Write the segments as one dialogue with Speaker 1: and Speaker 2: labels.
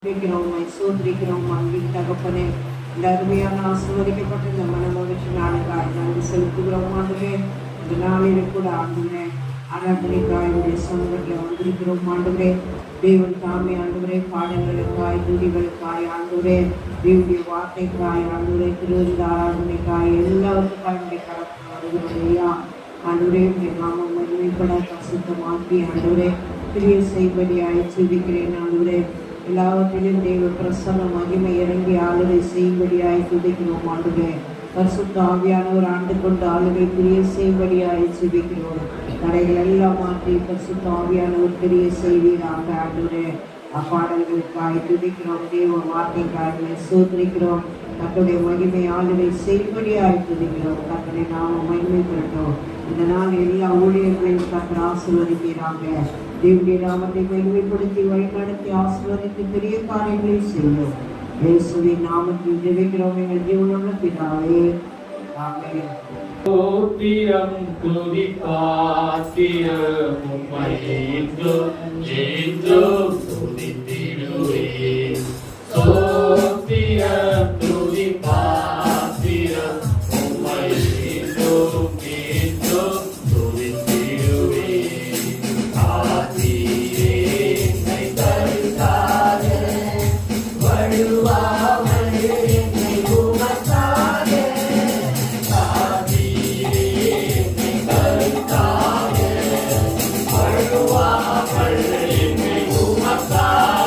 Speaker 1: சோதரிக்கிறோம் அன்பின் தகப்பனே. இந்த அருமையான ஆசீர்வதிக்கப்பட்ட இந்த மனமகிழ்ச்சி நாளுக்காய் நன்றி செலுத்துகிறோம் ஆண்டுவே. இந்த நாளில் கூட ஆண்டுவே ஆராதனைக்காயுடைய சமூகத்தில் வந்திருக்கிறோம் ஆண்டுவே. தேவன் தாமே ஆண்டுவரே பாடங்களுக்காய் துதிகளுக்காய் ஆண்டுவரே தேவனுடைய வார்த்தைக்காய் ஆண்டுவரே திருவிருந்த ஆராதனைக்காய் எல்லாவற்றுக்காய் கலப்பு வருகிறோம். ஆண்டுவரே நாமம் மகிமைப்பட பரிசுத்தமாக்கி ஆண்டுவரே கிரியை செய்வடியாய் துதிக்கிறேன் ஆண்டுவரே. எல்லாவற்றிலும் தேவ பிரசன்ன மகிமை இறங்கி ஆளுகை செய்யும்படியாய் துதிக்கிறோம் ஆண்டுவே. பரிசுத்த ஆவியானவர் ஆண்டு கொண்டு ஆளுகை கிரியை செய்யும்படியாய் துதிக்கிறோம். தடைகள் எல்லாம் மாற்றி பரிசுத்த ஆவியானவர் கிரியை செய்வீராக ஆண்டுவே. அப்பாடல்களுக்காய் துதிக்கிறோம். தேவ வார்த்தைக்காக சோதரிக்கிறோம். தன்னுடைய மகிமை ஆளுகை செய்யும்படியாய் துதிக்கிறோம். தன்னுடைய நாம மகிமைப்படுத்தோம். இந்த நாள் எல்லா ஊழியர்களையும் கர்த்தர் ஆசீர்வதிப்பீராக. தேவனுடைய நாமத்தை மகிமைப்படுத்தி வழிநடத்தி ஆசீர்வதித்து பெரிய காரியங்களை செய்யும். இயேசுவின் நாமத்தில் ஜெபிக்கிறோம் எங்கள் ஜீவனுள்ள பிதாவே. ஆமென்.
Speaker 2: ஸ்தோத்திரம் துதி பாத்திரம் உம்மையே என்றும் துதித்திடுவேன். ஸ்தோத்திரம் துதி பாத்திரம் உம்மையே என்றும் துதித்திடுவேன். ஆதியே என்னை தடுக்காத வழுவாமல் என்னை உமக்காக Allah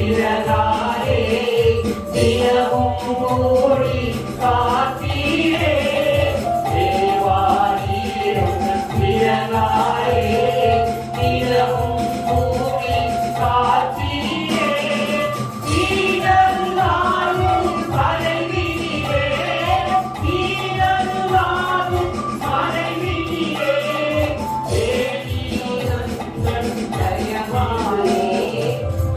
Speaker 2: திறனாரே தினமும் மூடி காத்தீரே தேவாரீரும் திறனாரே தினமும் மூடி காத்தீரே தீரல்லாரும் மறைவினிலே தீரல்லாரும் மறைவினிலே தேனியந்தன் தயமாலே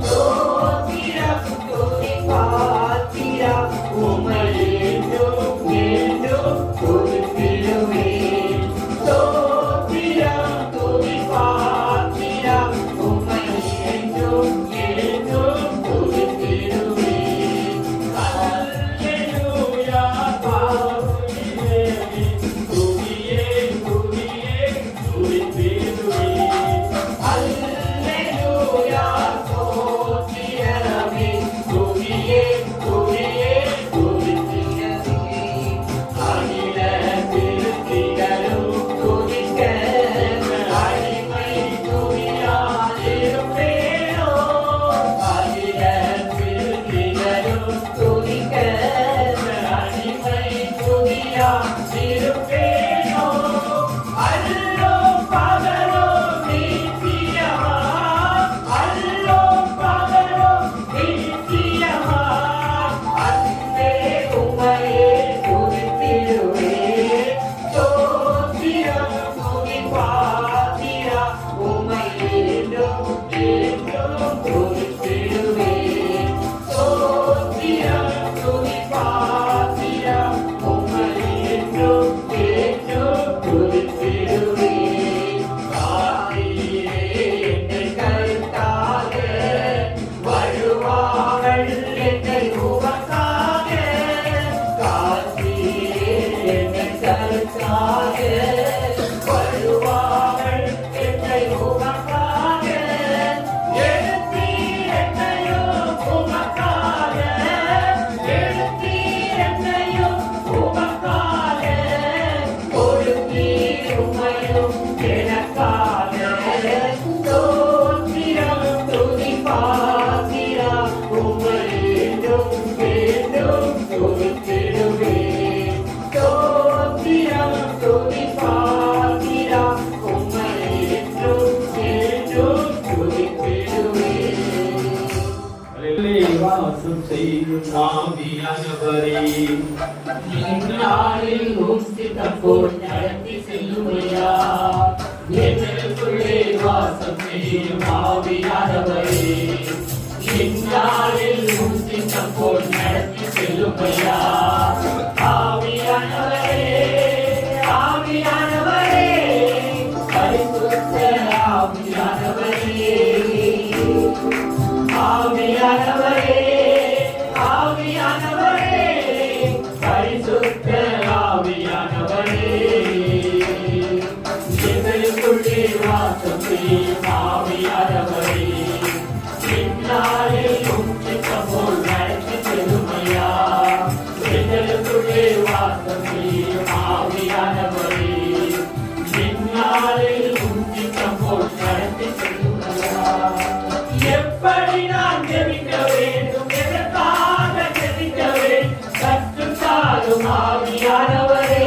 Speaker 2: தோத்திரம் துதி பாத்திரா உமையேண்டும் ஏண்டும் துதித்திடுவே தோத்திரம் துதி பாத்திரா உமையேண்டும் ஏண்டும் துதித்திடுவே அல்லேலூயா பாவுனிலே துதியே துதியே துதித்திடுவே அல்லேலூயா தோத்திரமே துதியே துதியே துதித்திடுவே அகில திருத்திகளும் துதிக்க அடிமை துதியாதிருப்பேனோ அகில திருத்திகளும் துதிக்க அடிமை துதியாதிருப்பேனோ அல்லோ பகலோ நித்தியமா அல்லோ பகலோ நித்தியமா அன்பே உமையே துதித்திடுவே தோத்திரம் துதி பாத்திரா உமையேண்டும் ஏண்டும் துதித்திடுவே தோத்திரம் துதி பாத்திரா உமையேண்டும் ஏண்டும் துதித்திடுவே காத்தீரே என்னை கருத்தாக வருவார்கள் என்னை உமக்காக காத்தீரே என்னை கருத்தாக வருவார்கள் என்னை உமக்காக எழுத்தீர் என்னையும் உமக்காக எழுத்தீர் என்னையும் உமக்காக கொடுத்தீர் உமையும் எனக்காக தோத்திரம் துதி பாத்திரா உமையேண்டும் வேண்டும் துதித்திடுவே தோத்திரம் துதி பாத்திரா உமையேண்டும் வேண்டும் துதித்திடுவே
Speaker 3: வாசம் செய்யும் ஆவியானவரே
Speaker 2: இந்நாளில் உஸ்திதம் போல் நடத்தி செல்லுமையா எங்களுக்குள்ளே வாசம் செய்யும் ஆவியானவரே இந்நாளில் உஸ்திதம் போல் நடத்தி செல்லுமையா ஆவியானவரே ஆவியானவரே பரிசுத்த ஆவியானவரே ஆவியானவரே ஆவியானவரே பரிசுத்த ஆவியானவரே எங்களுக்குள்ளே வாசம் செய்யும் ஆவியானவரே இந்நாளில் உச்சித்தம் போல் நடத்தி செல்லுமையா எங்களுக்குள்ளே வாசம் செய்யும் ஆவியானவரே இந்நாளில் உச்சித்தம் போல் நடத்தி செல்லுமையா எப்படி நான் ஜெபிக்க வேண்டும் எதற்காக ஜெபிக்க வேண்டும் கற்றுத்தாரும் ஆவியானவரே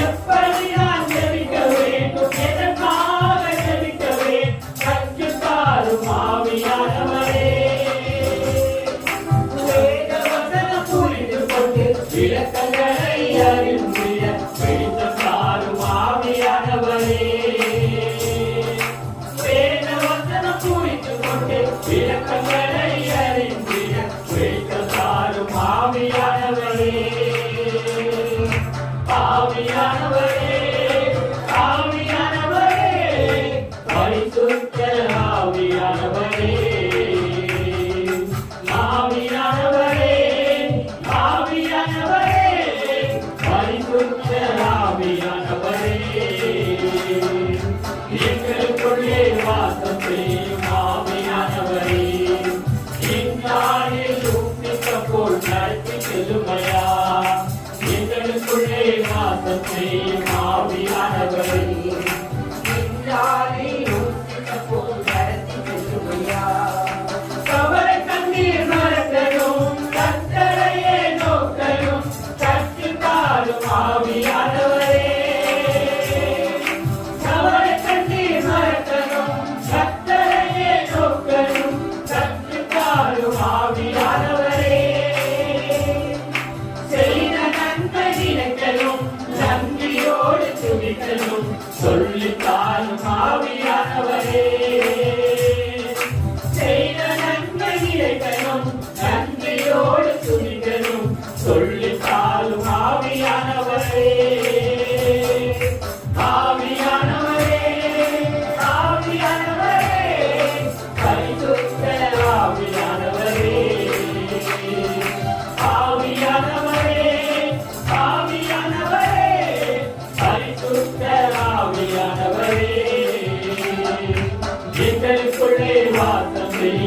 Speaker 2: எப்படி நான் ஜெபிக்க வேண்டும் எதற்காக ஜெபிக்க வேண்டும் கற்றுத்தாரும் ஆவியானவரே வேத வசனம் புரிந்து கொண்டு விளக்கங்களை அறிந்திட வெளிச்சத்தாரும் ஆவியானவரே வேத வசனம் புரிந்து கொண்டு விளக்கங்களை அறிந்திட வெளிச்சத்தாரும் ஆவியானவரே ஆவியானவரே ஆவியானவரே பரிசுத்த ஆவியானவரே ஆவியானவரே ஆவியானவரே பரிசுத்த ஆவியானவரே எங்களுக்குள்ளே வாசம் செய்யும் ஆவியானவரே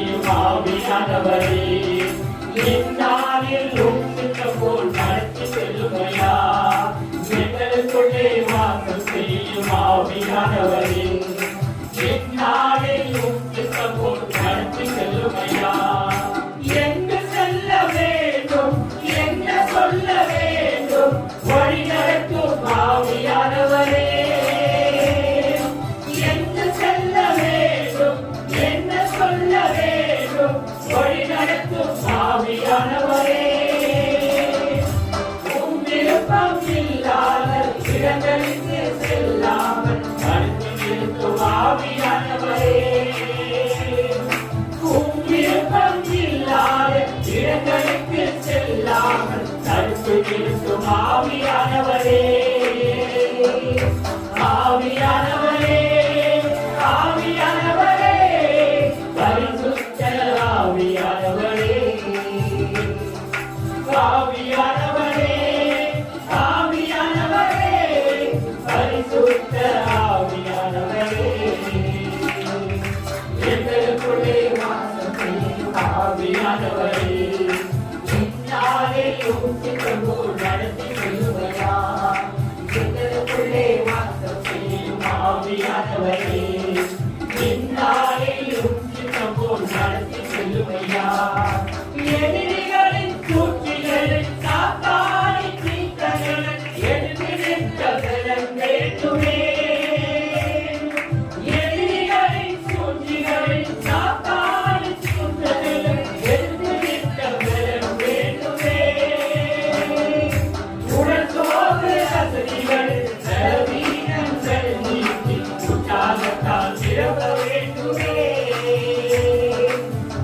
Speaker 2: செய்யும் ஆவியானவரே இந்நாளில் உம்மிடம் போல் நடத்தி செல்லுமையா எங்களுக்குள்ளே வாசம் செய்யும் ஆவியானவரே இந்நாளில் உம்மிடம் போல் நடத்தி செல்லுமையா எங்கு செல்ல வேண்டும் என்ன சொல்ல வேண்டும் வழி நடத்தும் ஆவியானவரே எங்கு செல்ல வேண்டும் என்ன சொல்ல வேண்டும் வழி நடத்தும் ஆவியானவரே உம் விருப்பம் இல்லாத இடங்களுக்கு செல்லாமல் தடுத்து நிறுத்தும் ஆவியானவரே உம் விருப்பம் இல்லாத இடங்களுக்கு செல்லாமல் தடுத்து நிறுத்தும் ஆவியானவரே ஆவியானவரே ஆவியானவரே பரிசுத்த ஆவியானவரே ஆவியானவரே ஆவியானவரே பரிசுத்த ஆவியானவரே எங்களுக்குள்ளே வாசம் செய்யும் ஆவியானவரே இந்நாளே உம்மிடம் போல் நடத்தி செல்லுமையா எங்களுக்குள்ளே வாசம் செய்யும் ஆவியானவரே இந்நாளே உம்மிடம் போல் நடத்தி செல்லுமையா எதிரிகளின் சூழ்ச்சிகளை சாத்தானின் தீர்க்கங்களை எதிர்த்து நிற்க பலம் வேண்டுமே எதிரிகளின் சூழ்ச்சிகளை சாத்தானின் தீர்க்கங்களை எதிர்த்து நிற்க பலம் வேண்டுமே உடல் சோர்வு அசதிகள் பலவீனங்கள் நீக்கி உற்சாகத்தால் நிரப்ப வேண்டுமே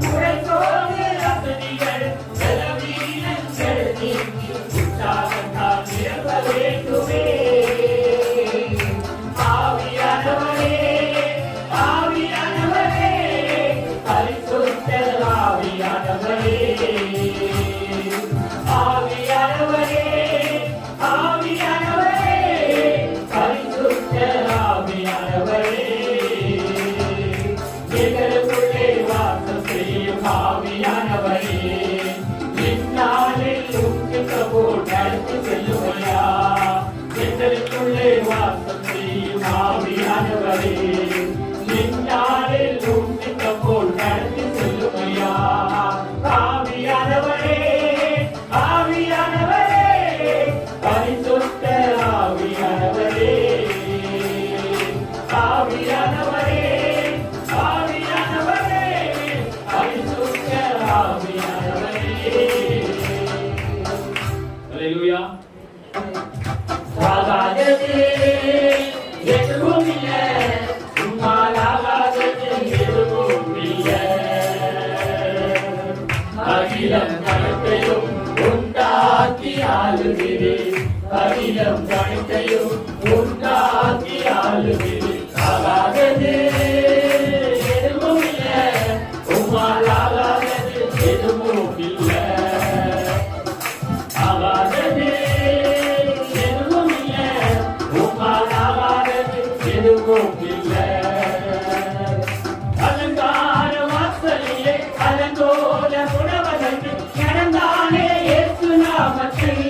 Speaker 2: உடல் சோர்வு அசதிகள் பலவீனங்கள் நீக்கி உற்சாகத்தால் நிரப்ப வேண்டுமே ஆவியானவரே ஆவியானவரே பரிசுத்த ஆவியானவரே ஆவியானவரே ஆவியானவரே பரிசுத்த ஆவியானவரே எங்களுக்குள்ளே வாசம் செய்யும் ஆவியானவரே இந்நாளில் உம்மிடம் போல் நடத்தி செல்லுமையா எங்களுக்குள்ளே வாசம் செய்யும் ஆவியானவரே இந்நாளில் உம்மிடம் போல் நடத்தி செல்லுமையா ஆவியானவரே ஆவியானவரே பரிசுத்த ஆவியானவரே ஆவியானவரே ஆவியானவரே பரிசுத்த ஆவியானவரே அல்லேலூயா ஆகாதது எதுவும் இல்லை உம்மால் ஆகாதது எதுவும் இல்லை அகிலம் கணக்கையும் உண்டாக்கி ஆளுகிறேன் அகிலம் கணக்கையும் உண்டாக்கி ஆளுகிறேன் ஆகாதது எதுவும் இல்லை உம்மால் ஆகாதது எதுவும் இல்லை ஆகாதது எதுவும் இல்லை உம்மால் ஆகாதது எதுவும் இல்லை அலங்கார வாசலிலே அலங்கோல உணவதற்கு நடந்தானே இயேசு நாமத்தில்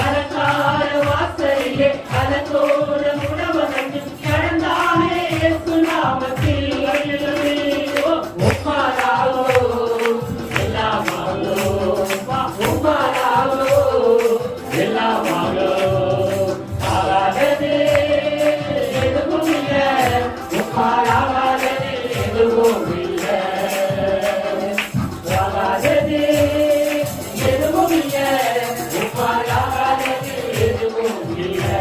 Speaker 2: அலங்கார வாசலிலே அலங்கோல உணவதற்கு நடந்தானே இயேசு நாமத்தில் உம்மாலாவோ எல்லாமாவோ உம்மாலாவோ எல்லாமாவோ ஆகாதது எதுவும் இல்லை உம்மால் ஆகாதது எதுவும் இல்லை ஆகாதது எதுவும் இல்லை உம்மால் ஆகாதது எதுவும் இல்லை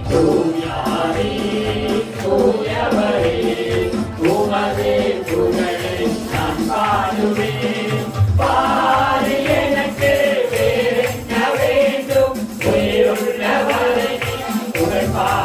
Speaker 2: தூயாரே தூயவரே உமது புகழை நான் பாடுவேன் பாரு எனக்கு வேறென்ன வேண்டும் உயிருள்ளவரை புகழ் பாடு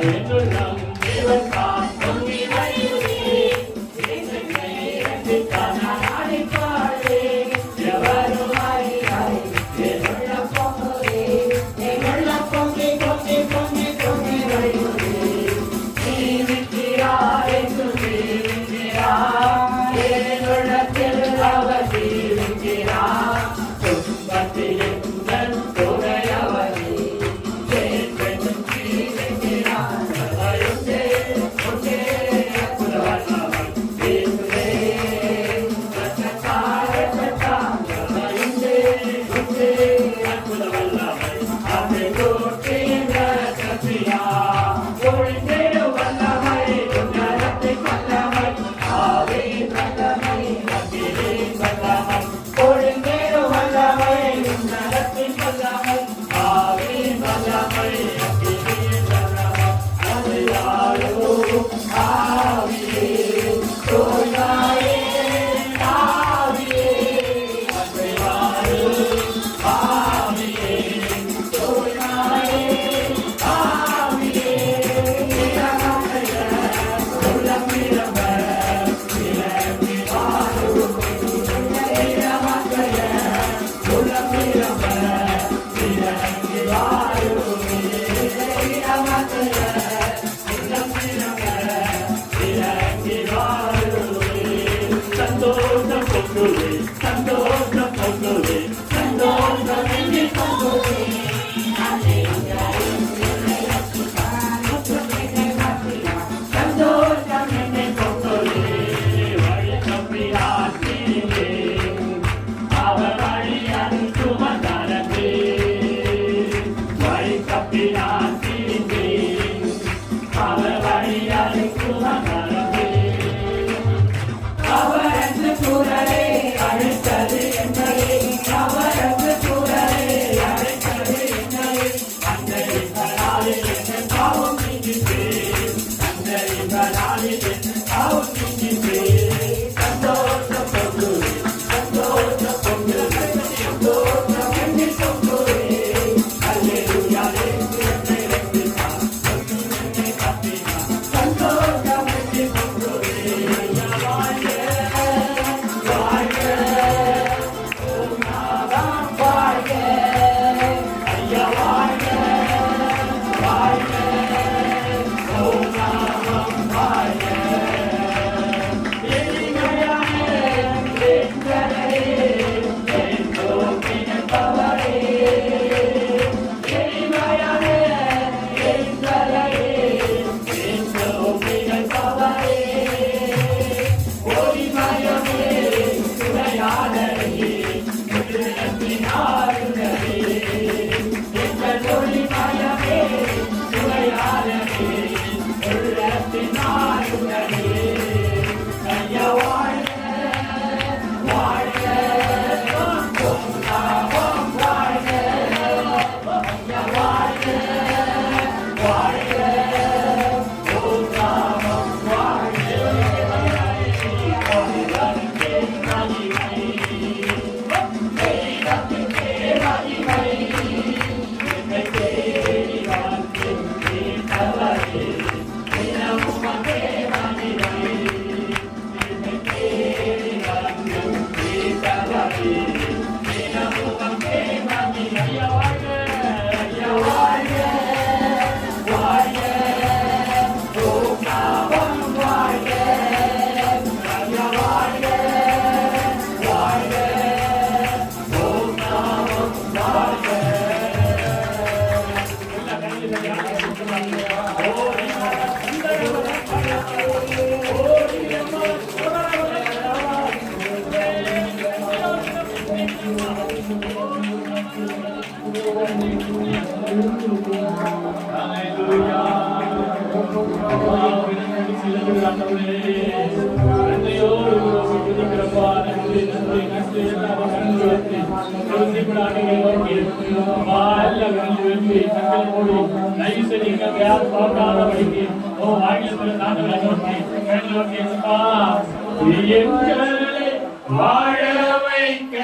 Speaker 2: என்னுள்ளம் தேவன் தான் பொங்கி வழியுதே. என்னை ரட்சித்தார் நான் ஆடிப்பாடுவே. எவரும் அறியாய் என்னுள்ளம் பொங்குதே. என்னுள்ளம் பொங்கி பொங்கி பொங்கி பொங்கி வழியுதே. ஜீவிக்கிறார் என்று ஜீவிக்கிறார். என்னுள்ளத்தில் அவர் ஜீவிக்கிறார். துன்பத்தில் எங்கள் துணையவரே. என்றென்றும் ஜீவிக்கிறார். சதையுண்டே, உண்டே, அற்புதவல்லவர் இயேசுவே. ரட்சகர், ரட்சகர், சதையுண்டே, உண்டே, அற்புதவல்லவர். அதை தோற்றின ரட்சகியா. ஒழிந்திடும் வல்லமை, உன்னதத்தின் வல்லமை. ஆவியின் வல்லமை, அக்கினியின் வல்லமை. ஒழிந்திடும் வல்லமை, உன்னதத்தின் வல்லமை. ஆவியின் வல்லமை, அக்கினியின் வல்லமை. அதை ஆளும் ஆவியே, தூயாயே ஆவியே. அதை ஆளும் ஆவியே, தூயாயே ஆவியே. நிறமடைய உள்ளம் நிரம்ப நிரம்பி வாழும். நிறமடைய உள்ளம் நிரம்ப நிரம்பி வாழும். நிறமடைய உள்ளம் நிரம்ப நிரம்பி வாழும். சந்தோஷம் பொங்குதே, சந்தோஷம் பொங்குதே, சந்தோஷம் எங்கே பொங்குதே. சந்தோஷம் என்னை பொங்குதே. வழி தப்பியாற்றினே. அவர் வழியை சுமந்தரவே. வழி தப்பியாற்றினே. அவர் வழியை சுமந்தரவே. அவரது குரலை அழைத்தது என்னை. அவரது குரலை அழைத்தது என்னை. அந்தரிகளாலில் என்ன பாவம் நீங்கிட்டேன். அந்தரிகளாலில் என்ன பாவம் நீங்கிட்டேன். சந்தோஷம் பொங்குதே, சந்தோஷம் பொங்குதே, சந்தோஷம் என்னை பொங்குதே. அல்லேலூயா, இயேசு என்னை ரட்சித்தார். என்னை காத்தினார். சந்தோஷம் என்னை பொங்குதே. ஐயா வாழ்க, வாழ்க, உம் நாமம் வாழ்க. ஐயா வாழ்க, வாழ்க, உம் நாமம் வாழ்க. எளிமையான எங்களை என்றும் நினைப்பவரே. எளிமையான எங்களை என்றும் நினைப்பவரே. ஒளிமயமே துணையாளரே. உள்ளத்தின் ஆளுநரே. எங்கள் ஒளிமயமே துணையாளரே. உள்ளத்தின் ஆளுநரே. ஐயா வாழ்க, வாழ்க, உம் நாமம் வாழ்க. ஐயா வாழ்க, வாழ்க, உம் நாமம் வாழ்க. வாழ வைக்க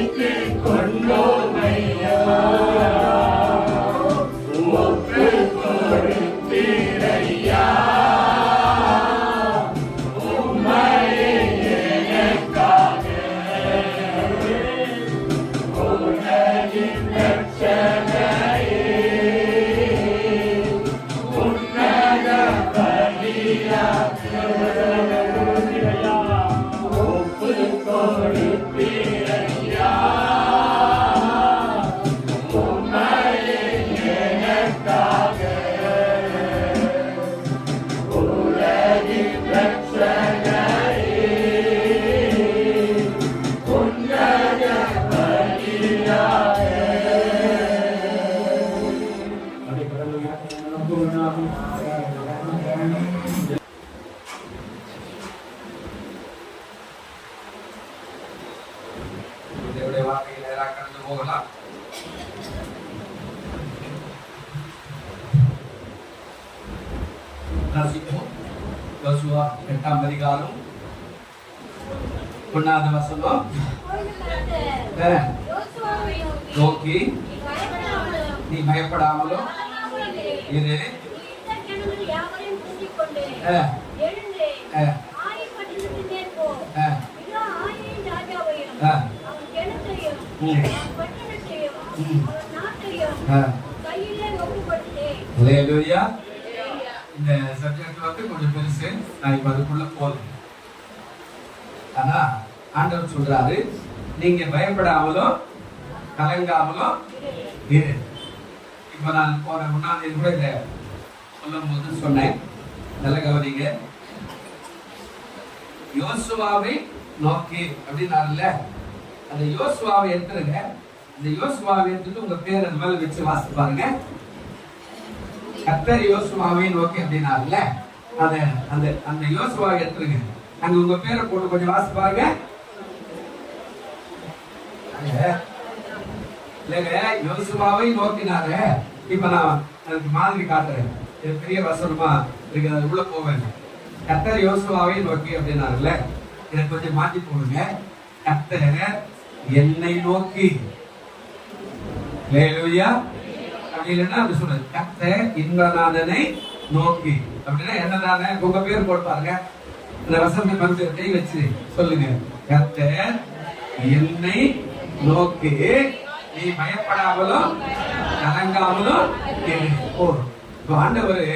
Speaker 2: வைத்துக் கொண்டோமையா ஒப்புக் கொடுத்தீரையா உம்மையே எனக்காக உலகின் ரட்சகரே உன்னத பலியாக ஒப்புக் கொடுத்தீரையா உம்மையே எனக்காக உலகின் ரட்சகரே உன்னத பலியாக
Speaker 4: தேவனுடைய வார்த்தையை நேராக கடந்து போகலாம். வாசிப்போம். யோசுவா 8ஆம் அதிகாரம் 1வது வசனம். நோக்கி நீ பயப்படாமலும் இரு. ஹல்லேலூயா. இந்த சப்ஜெக்ட் வந்து கொஞ்சம் பெருசு, நான் இப்ப அதுக்குள்ள போதும். ஆனா ஆண்டவர் சொல்றாரு, நீங்க பயப்படாமலும் கலங்காமலும் இரு. இப்ப நான் போன 1ஆம் தேதி கூட இதை சொல்லும் போது சொன்னேன், நல்ல கவனிங்க. யோசுவாவை நோக்கி அப்படின்னாருல்ல, அந்த யோசுவாவை எடுத்துருங்க. இந்த யோசுவாவை எடுத்துட்டு உங்க பேர் அது மேல வச்சு வாசித்து பாருங்க. கர்த்தர் யோசுவாவை நோக்கி அப்படின்னாருல்ல, அந்த அந்த அந்த யோசுவாவை எடுத்துருங்க. அங்க உங்க பேரை போட்டு கொஞ்சம் வாசித்து பாருங்க. இல்லைங்க, யோசுவாவை நோக்கினாரு. இப்ப நான் அதுக்கு மாதிரி காட்டுறேன், பெரிய வசனமா இருக்கு, அது உள்ள போவேன். கர்த்தர் யோசுவாவை நோக்கி அப்படின்னாருல்ல, எனக்கு கொஞ்சம் மாற்றி போடுங்க. கர்த்தர் என்னை நோக்கி, ஹல்லேலூயா. அப்படி இல்லைன்னா அப்படி சொல்றது, கர்த்தர் இன்பநாதனை நோக்கி அப்படின்னா என்னதானே உங்க பேர் போட்டு பாருங்க. இந்த வசனத்தை வந்து கை வச்சு சொல்லுங்க, கர்த்தர் என்னை நோக்கி நீ பயப்படாமலும் கலங்காமலும் போதும். இப்போ ஆண்டவர்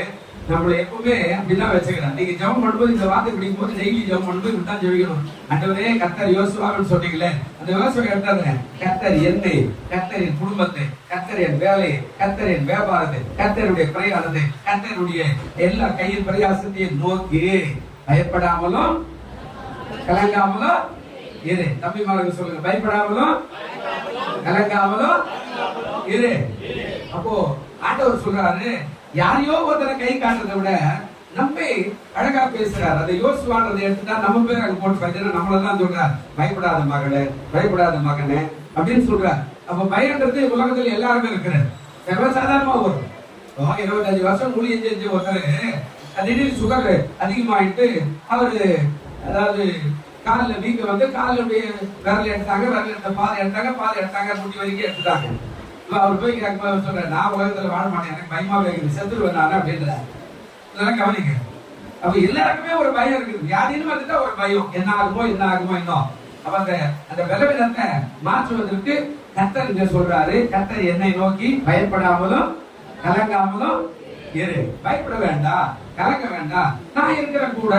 Speaker 4: நம்மளை எப்பவுமே அப்படிதான் வச்சுக்கிறார். நீங்க ஜெபம் பண்ணும்போது இந்த வார்த்தை பிடிக்கும் போது டெய்லி ஜெபம் பண்ணும்போது இப்படிதான் ஜெபிக்கணும். ஆண்டவரே கர்த்தர் யோசுவான்னு சொன்னீங்களே, அந்த யோசுவா எடுத்தாங்க. கர்த்தர் என்னை, கர்த்தர் என் குடும்பத்தை, கர்த்தர் என் வேலையை, கர்த்தர் என் வியாபாரத்தை, கர்த்தருடைய பிரயாசத்தை, கர்த்தருடைய எல்லா கையின் பிரயாசத்தையும் நோக்கி பயப்படாமலும் கலங்காமலும் இரு. தம்பிமாருக்கு சொல்லுங்க, பயப்படாமலும் கலங்காமலும் இரு. அப்போ ஆண்டவர் சொல்றாரு, யாரையோ ஒருத்தரை கை காட்டுறதை விட நம்பி அழகா பேசுறாரு. அந்த யோசுவான்றதை எடுத்துட்டா நம்ம பேர் அங்க போட்டு பார்த்தீங்கன்னா நம்மளதான் சொல்றாரு, பயப்படாத மகளே, பயப்படாத மகனே அப்படின்னு சொல்றாரு. அப்ப பயன்றது உலகத்துல எல்லாருமே இருக்கிறார், சர்வசாதாரணமா வரும். 25 வருஷம் ஊழியம் செஞ்ச ஒருத்தர் திடீர்னு சுகர் அதிகமாயிட்டு அவரு, அதாவது காலில் வீக்க வந்து காலுடைய விரல் எடுத்தாங்க, விரல் எடுத்த பாதை எடுத்தாங்க, முட்டி வரைக்கும் எடுத்துட்டாங்க. அவர் போய் சொல்றாரு, நான் உலகத்துல வாழ மாட்டேன், எனக்கு பயமா இருக்குது, செத்துருவேன் நான் அப்படின்றாரு. இதெல்லாம் கவனிங்க. அப்ப எல்லாருக்குமே ஒரு பயம் இருக்குது. யாரையும் வந்துட்டா ஒரு பயம், என்ன ஆகுமோ இன்னும். அப்ப அந்த பலவீனத்தை மாற்றுவதற்கு கர்த்தர் இங்க சொல்றாரு, கர்த்தர் என்னை நோக்கி பயப்படாமலும் கலங்காமலும் இரு. பயப்பட வேண்டாம், கலங்க வேண்டாம், நான் இருக்கிற கூட,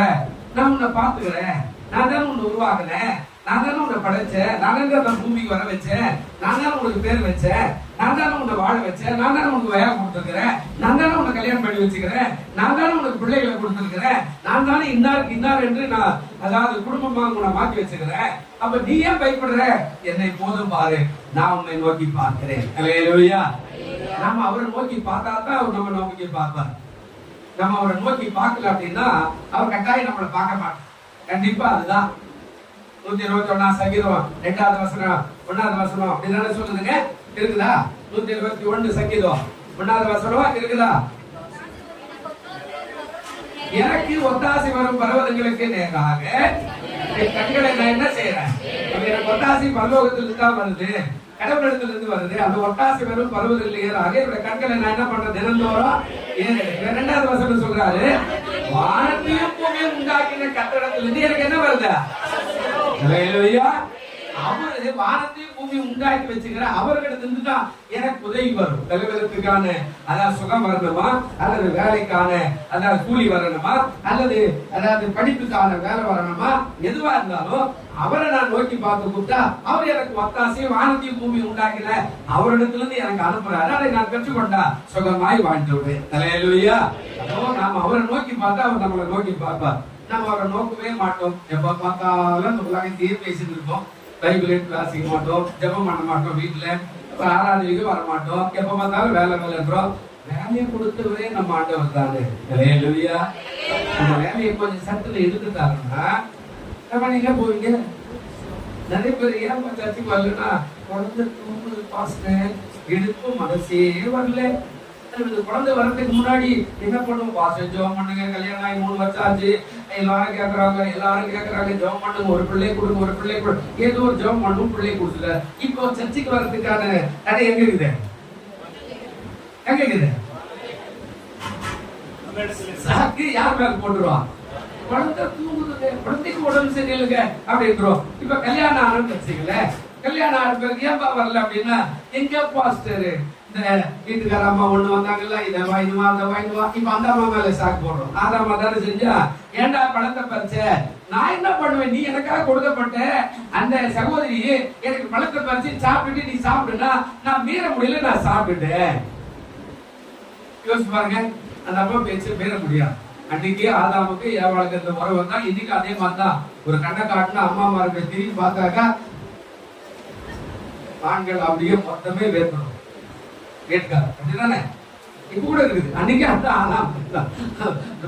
Speaker 4: நான் உன்னை பாத்துக்கிறேன், நான் தானே உன்னை உருவாக்குனேன், நான் தானே உன்னை படைச்சேன், நான் தானே பூமிக்கு வர வச்சேன், நான் தானே உனக்கு பேர் வச்சேன், நான் தானே உன்னை வாழ வச்சேன், நான் தானே உனக்கு வயா கொடுத்துருக்கிறேன், நான் தானே உன்னை கல்யாணம் பண்ணி வச்சுக்கிறேன், நான் தானே உனக்கு பிள்ளைகளை கொடுத்துருக்கிறேன், நான் தானே இன்னார் என்று நான் அதாவது குடும்பமா உன்னை மாற்றி வச்சுக்கிறேன். அப்ப நீ ஏன் பயப்படுற? என்னை போதும் பாரு, நான் உன்னை நோக்கி பார்க்கிறேன். அல்லேலூயா. நாம அவரை நோக்கி பார்த்தா தான் அவர் நம்ம நோக்கி பார்ப்பார். நம்ம அவரை நோக்கி பார்க்கல அப்படின்னா அவர் கட்டாயம் நம்மளை பார்க்க மாட்டோம். கண்டிப்பா அதுதான் 121 சங்கீதம் 2வது வசனம் 1வது வசனம் அப்படிதானே சொல்லுதுங்க. இருக்குதா? 121 சங்கீதம் 1வது வசனம் இருக்குதா? எனக்கு ஒத்தாசை வரும் பர்வதங்களுக்கு நேராக என் கண்களை நான் என்ன செய்யறேன்? எனக்கு ஒத்தாசை பரலோகத்திலிருந்து தான் வருது, கடவுளிடத்துல இருந்து வருது. அந்த ஒட்டாசை வெறும் பருவதில்லையே என்னுடைய கண்களை நான் என்ன பண்றேன் தினந்தோறும். இரண்டாவது வசனம் சொல்றாரு, வானத்தையும் பூமியும் உண்டாக்கின கட்டடத்திலிருந்து எனக்கு என்ன வருது? ஹல்லேலூயா. அவரு வானத்தையும் பூமியும் உண்டாக்கி வச்சுக்கிற அவர்களிடத்திலிருந்து தான் எனக்கு உதவி வரும். தலைவரத்துக்கான அதாவது சுகம் வரணுமா, அல்லது வேலைக்கான அதாவது கூலி வரணுமா, அல்லது அதாவது படிப்புக்கான வேலை வரணுமா, எதுவா இருந்தாலும் அவரை நான் நோக்கி பார்த்து கூப்பிட்டா அவர் எனக்கு ஒத்தாசையும் வானத்தையும் பூமியும் உண்டாக்கல அவரிடத்துல இருந்து எனக்கு அனுப்புறாரு. அதை நான் பெற்றுக்கொண்டா சுகமாய் வாழ்ந்துடுவேன். ஹல்லேலூயா. நாம அவரை நோக்கி பார்த்தா அவர் நம்மளை நோக்கி பார்ப்பார். நம்ம அவரை நோக்கவே மாட்டோம். எப்ப பார்த்தாலும் உலகத்தையே பேசிட்டு இருப்போம். பைபிள் எடுத்து வாசிக்க மாட்டோம், ஜெபம் பண்ண மாட்டோம், வீட்டுல ஆராதனைக்கு வர மாட்டோம், எப்ப பார்த்தாலும் வேலைன்றோம். வேலையை கொடுத்தவரே நம்ம ஆண்டவர் தானே. ஹல்லேலூயா. அந்த வேலையை கொஞ்சம் சத்துல எடுத்துட்டாருன்னா நம்ம நீங்க போவீங்க. நிறைய பேர் ஏன் சர்ச்சைக்கு வரலன்னா குழந்தை தூங்குது பாஸ்டர், எடுப்பும் மனசே வரல. குழந்தை வரதுக்கு முன்னாடி என்ன பண்ணுவோம்? பாஸ்டர் ஜெபம் பண்ணுங்க, கல்யாணம் ஆகி 3 வருஷம் ஆச்சு, எல்லாரும் கேக்குறாங்க ஜெபம் பண்ணுங்க, ஒரு பிள்ளை கொடுங்க, ஒரு பிள்ளை கொடு, ஏதோ ஒரு ஜெபம் பண்ணும், பிள்ளை கொடுத்துல. இப்போ சர்ச்சைக்கு வர்றதுக்கான தடை எங்க இருக்குது? எங்க இருக்குது? சாக்கு யார் மேல போட்டுருவான்? குழந்தை தூங்குது, குழந்தைக்கு உடம்பு சரியில்லைங்க அப்படின்றோம். இப்ப கல்யாணம் ஆரம்பிச்சீங்கள, கல்யாணம் ஆரம்பிச்சு ஏன்பா வரல அப்படின்னா, எங்க பாஸ்டர் இந்த வீட்டுக்கார அம்மா ஒண்ணு வந்தாங்கல்ல, இதை வாங்கிடுவா அதை வாங்கிடுவா. இப்ப அந்த அம்மா மேல சாக்கு போடுறோம். ஆதாமா தானே செஞ்சா, ஏண்டா பழத்தை பறிச்ச? நான் என்ன பண்ணுவேன்? நீ எனக்காக கொடுக்கப்பட்ட அந்த சகோதரி எனக்கு பழத்தை பறிச்சு சாப்பிட்டுட்டு நீ சாப்பிடுனா நான் மீற முடியல, நான் சாப்பிட்டுட்டேன். யோசிச்சு பாருங்க, அந்த அம்மா பேச்சு மீற முடியாது. அன்னைக்கு ஆதாமுக்கு ஏவாளுக்கு இந்த முறை வந்தா, இன்னைக்கு அதே மாதிரிதான். ஒரு கண்ணை காட்டினா அம்மா மார்க்க திரும்பி பார்த்தாக்கா ஆண்கள் அப்படியே மொத்தமே வேர்க்கணும். கேட்காது அப்படிதானே? இப்ப கூட இருக்குது. அன்னைக்கு அந்த ஆதாம்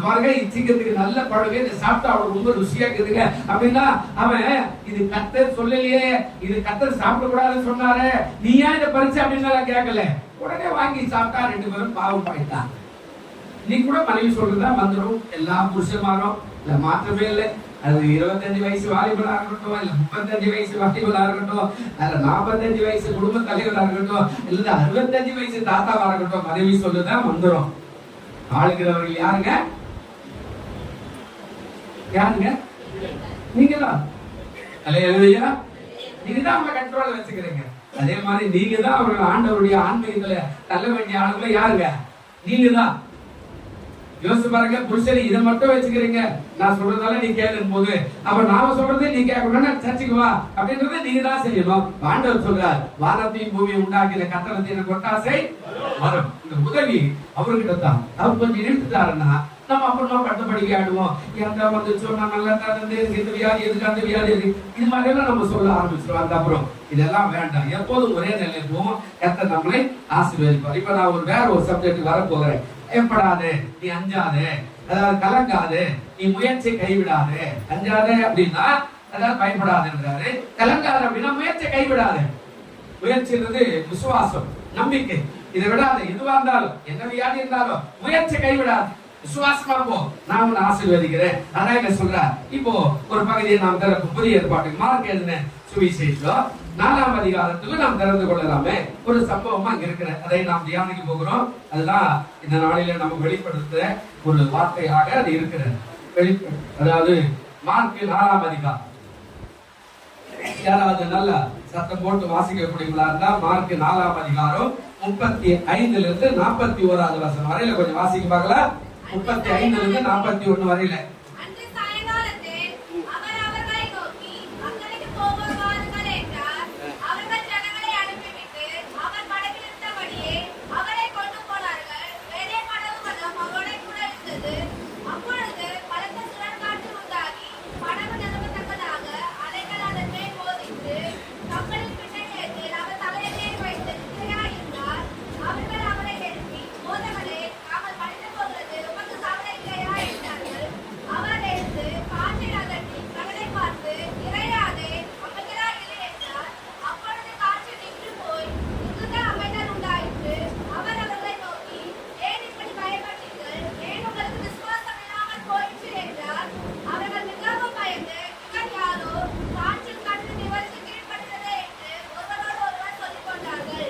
Speaker 4: பாருங்க, சிக்கத்துக்கு நல்ல பழகு சாப்பிட்டா அவனுக்கு ரொம்ப ருசியா இருக்குதுங்க அப்படின்னா அவன் இது கத்தர் சொல்லலையே, இது கத்தர் சாப்பிட கூடாதுன்னு சொன்னாரு, நீ ஏன் இதை பறிச்சு அப்படின்னு கேட்கல. உடனே வாங்கி சாப்பிட்டா 2 பேரும் பாவம் பாயிட்டான். நீ கூட மனைவி சொல்றதா வந்துடும். எல்லா புருஷமாரும் இல்ல மாற்றமே இல்லை. அது 25 வயசு வாலிபலா இருக்கட்டும், இல்ல 35 வயசு வாலிபலா இருக்கட்டும், அல்ல 45 வயசு குடும்ப தலைவரா இருக்கட்டும், இல்ல 65 வயசு தாத்தாவா இருக்கட்டும், மனைவி சொல்லுதான் வந்துடும். ஆளுகிறவர்கள் யாருங்க? யாருங்க? நீங்க தான். ஹல்லேலூயா. நீங்க தான் அவங்க கண்ட்ரோல வச்சுக்கிறீங்க. அதே மாதிரி நீங்க தான் அவர்கள் ஆண்டவருடைய ஆன்மீகத்துல தள்ள வேண்டிய ஆளுங்களை யாருங்க? நீங்க தான். யோசிச்சு பாருங்க, புருஷன் இதை மட்டும் வச்சுக்கிறீங்க, நான் சொல்றதால நீ கேட்கும் போது அப்ப நாம சொல்றதே நீ கேட்கணும்னா சர்ச்சைக்கு வா அப்படின்றத நீங்க தான் செய்யணும். ஆண்டவர் சொல்றார், வானத்தையும் பூமியை உண்டாக்கின கட்டளத்தின் ஒட்டாசை வரும். இந்த உதவி அவர்கிட்ட தான். அவர் கொஞ்சம் நிறுத்துட்டாருன்னா நம்ம அப்புறமா பட்டப்படிக்கை ஆடுவோம். ஏன்டா வந்துச்சோ, நான் நல்லா தான் இருந்தேன், இந்த வியாதி எதுக்கு அந்த வியாதி எதுக்கு, இது மாதிரி எல்லாம் நம்ம சொல்ல ஆரம்பிச்சிருவோம். அதுக்கப்புறம் இதெல்லாம் வேண்டாம். எப்போதும் ஒரே நிலையில போவோம். கர்த்தர் நம்மளை ஆசீர்வதிப்பார். இப்ப நான் வேற ஒரு சப்ஜெக்ட் வர போகிறேன். பயப்படாதே, நீ அஞ்சாதே, அதாவது கலங்காதே, நீ முயற்சி கைவிடாதே. அஞ்சாதே அப்படின்னா அதாவது பயப்படாதுன்றாரு. கலங்காது அப்படின்னா முயற்சி கைவிடாதே. முயற்சின்றது விசுவாசம், நம்பிக்கை. இதை விடாது. எதுவா இருந்தாலும், என்ன வியாதி இருந்தாலும் முயற்சி கைவிடாது. விசுவாசமா போ, நான் உன்னை ஆசீர்வதிக்கிறேன். அதான் என்ன சொல்ற. இப்போ ஒரு பகுதியை நாம் திறப்பு. புதிய ஏற்பாட்டுக்கு மார்க் எழுதின சுவிசேஷம் 4ஆம் அதிகாரத்துக்கு நாம் திறந்து கொள்ளலாமே. ஒரு சம்பவமா அங்க இருக்கிற அதை நாம் தியானிக்க போகிறோம். அதுதான் இந்த நாளில நம்ம வெளிப்படுத்துற ஒரு வார்த்தையாக அது இருக்கிறது. அதாவது மார்க் 4ஆம் அதிகாரம். யாராவது நல்ல சத்தம் போட்டு வாசிக்கக்கூடியவங்களா இருந்தா மார்க் 4ஆம் அதிகாரம் 35 இருந்து 41 வசனம் வரையில கொஞ்சம் வாசிக்க பார்க்கலாம். 35 இருந்து 41 வரையில.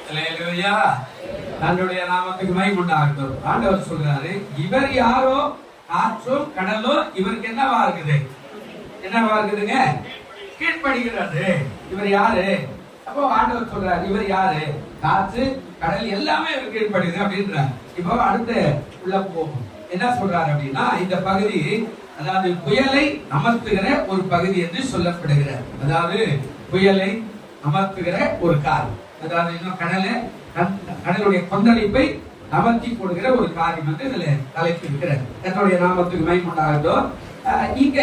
Speaker 4: அல்லேலூயா. ஆண்டவருடைய நாமத்துக்கு மகிமை உண்டாகட்டும். ஆண்டவர் சொல்றாரு, இவர் யாரோ, காற்றும் கடலும் இவருக்கு என்னவா இருக்குது? என்னவா இருக்குதுங்க? கீழ்ப்படுகிறது. இவர் யாரு? அப்போ ஆண்டவர் சொல்றாரு, இவர் யாரு? காற்று கடல் எல்லாமே இவர் கீழ்ப்படுகிறது அப்படின்றார். இப்போ அடுத்து உள்ள போகும். என்ன சொல்றாரு அப்படின்னா, இந்த பகுதி அதாவது புயலை அமர்த்துகிற ஒரு பகுதி என்று சொல்லப்படுகிறது. அதாவது புயலை அமர்த்துகிற ஒரு கார், அதாவது இன்னும் கடலுடைய கொந்தளிப்பை அமர்த்தி கொடுக்கிற ஒரு காரியம் வந்து இதுல தலைப்பு இருக்கிறது. என்னுடைய நாமத்துக்கு மகிமை உண்டாகட்டும். இங்க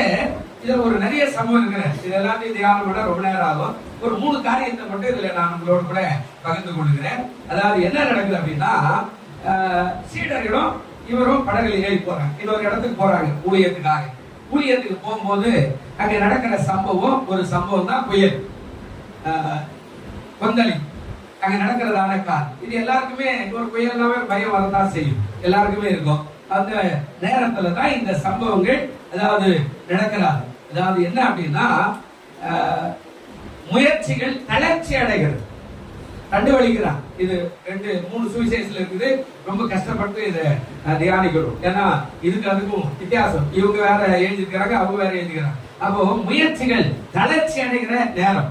Speaker 4: இதுல ஒரு நிறைய சம்பவம் இருக்கிற, இது எல்லாத்தையும் தியானம் பண்ண ரொம்ப நேரம் ஆகும். ஒரு 3 காரியத்தை மட்டும் இதுல நான் உங்களோட கூட பகிர்ந்து கொள்கிறேன். அதாவது என்ன நடக்குது அப்படின்னா, சீடர்களும் இவரும் படகுல ஏறி போறாங்க. இன்னொரு இடத்துக்கு போறாங்க ஊழியத்துக்காக. ஊழியத்துக்கு போகும்போது அங்க நடக்கிற சம்பவம் ஒரு சம்பவம் தான் புயல், கொந்தளி, அங்க நடக்கிறதான கார். இது எல்லாருக்குமே ஒரு புயல்னாவே பயம் வரதான் செய்யும், எல்லாருக்குமே இருக்கும். அந்த நேரத்துல தான் இந்த சம்பவங்கள் அதாவது நடக்கிறார். அதாவது என்ன அப்படின்னா, முயற்சிகள் தளர்ச்சி அடைகிறது, கண்டுவழிக்கிறான். இது 2-3 சுவிசேஷத்துல இருக்குது. ரொம்ப கஷ்டப்பட்டு இதை தியானிக்கிறோம். ஏன்னா இதுக்கு அதுக்கும் வித்தியாசம். இவங்க வேற எழுதிக்கிறாங்க, அவங்க வேற எழுதிக்கிறாங்க. அப்போ முயற்சிகள் தளர்ச்சி அடைகிற நேரம்,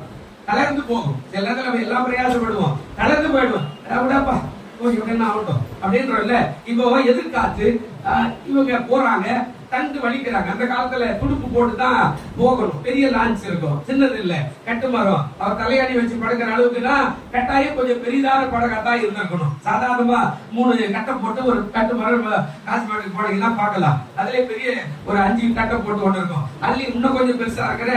Speaker 4: தளர்ந்து போகும். சில நேரத்துல நம்ம எல்லாம் பிரயாசப்படுவோம், தளர்ந்து போயிடுவோம். விடப்பா இவங்க என்ன ஆகட்டும் அப்படின்றோம்ல. இப்போ எதிர்காத்து இவங்க போறாங்க, தண்டு வலிக்கிறாங்க. அந்த காலத்துல துடுப்பு போட்டு தான் போகணும். பெரிய லான்ச் இருக்கும், சின்னது இல்ல, கட்டு மரம். அவர் தலையாணி வச்சு படுக்கிற அளவுக்குன்னா கட்டாயம் கொஞ்சம் பெரிதான படகாத்தான் இருந்திருக்கணும். சாதாரணமா 3 கட்டை போட்டு ஒரு கட்டு மரம் காசு போனீங்கன்னா பார்க்கலாம். அதுல பெரிய ஒரு 5 கட்டை போட்டு ஒண்ணு இருக்கும். அதுல இன்னும் கொஞ்சம் பெருசா இருக்கிற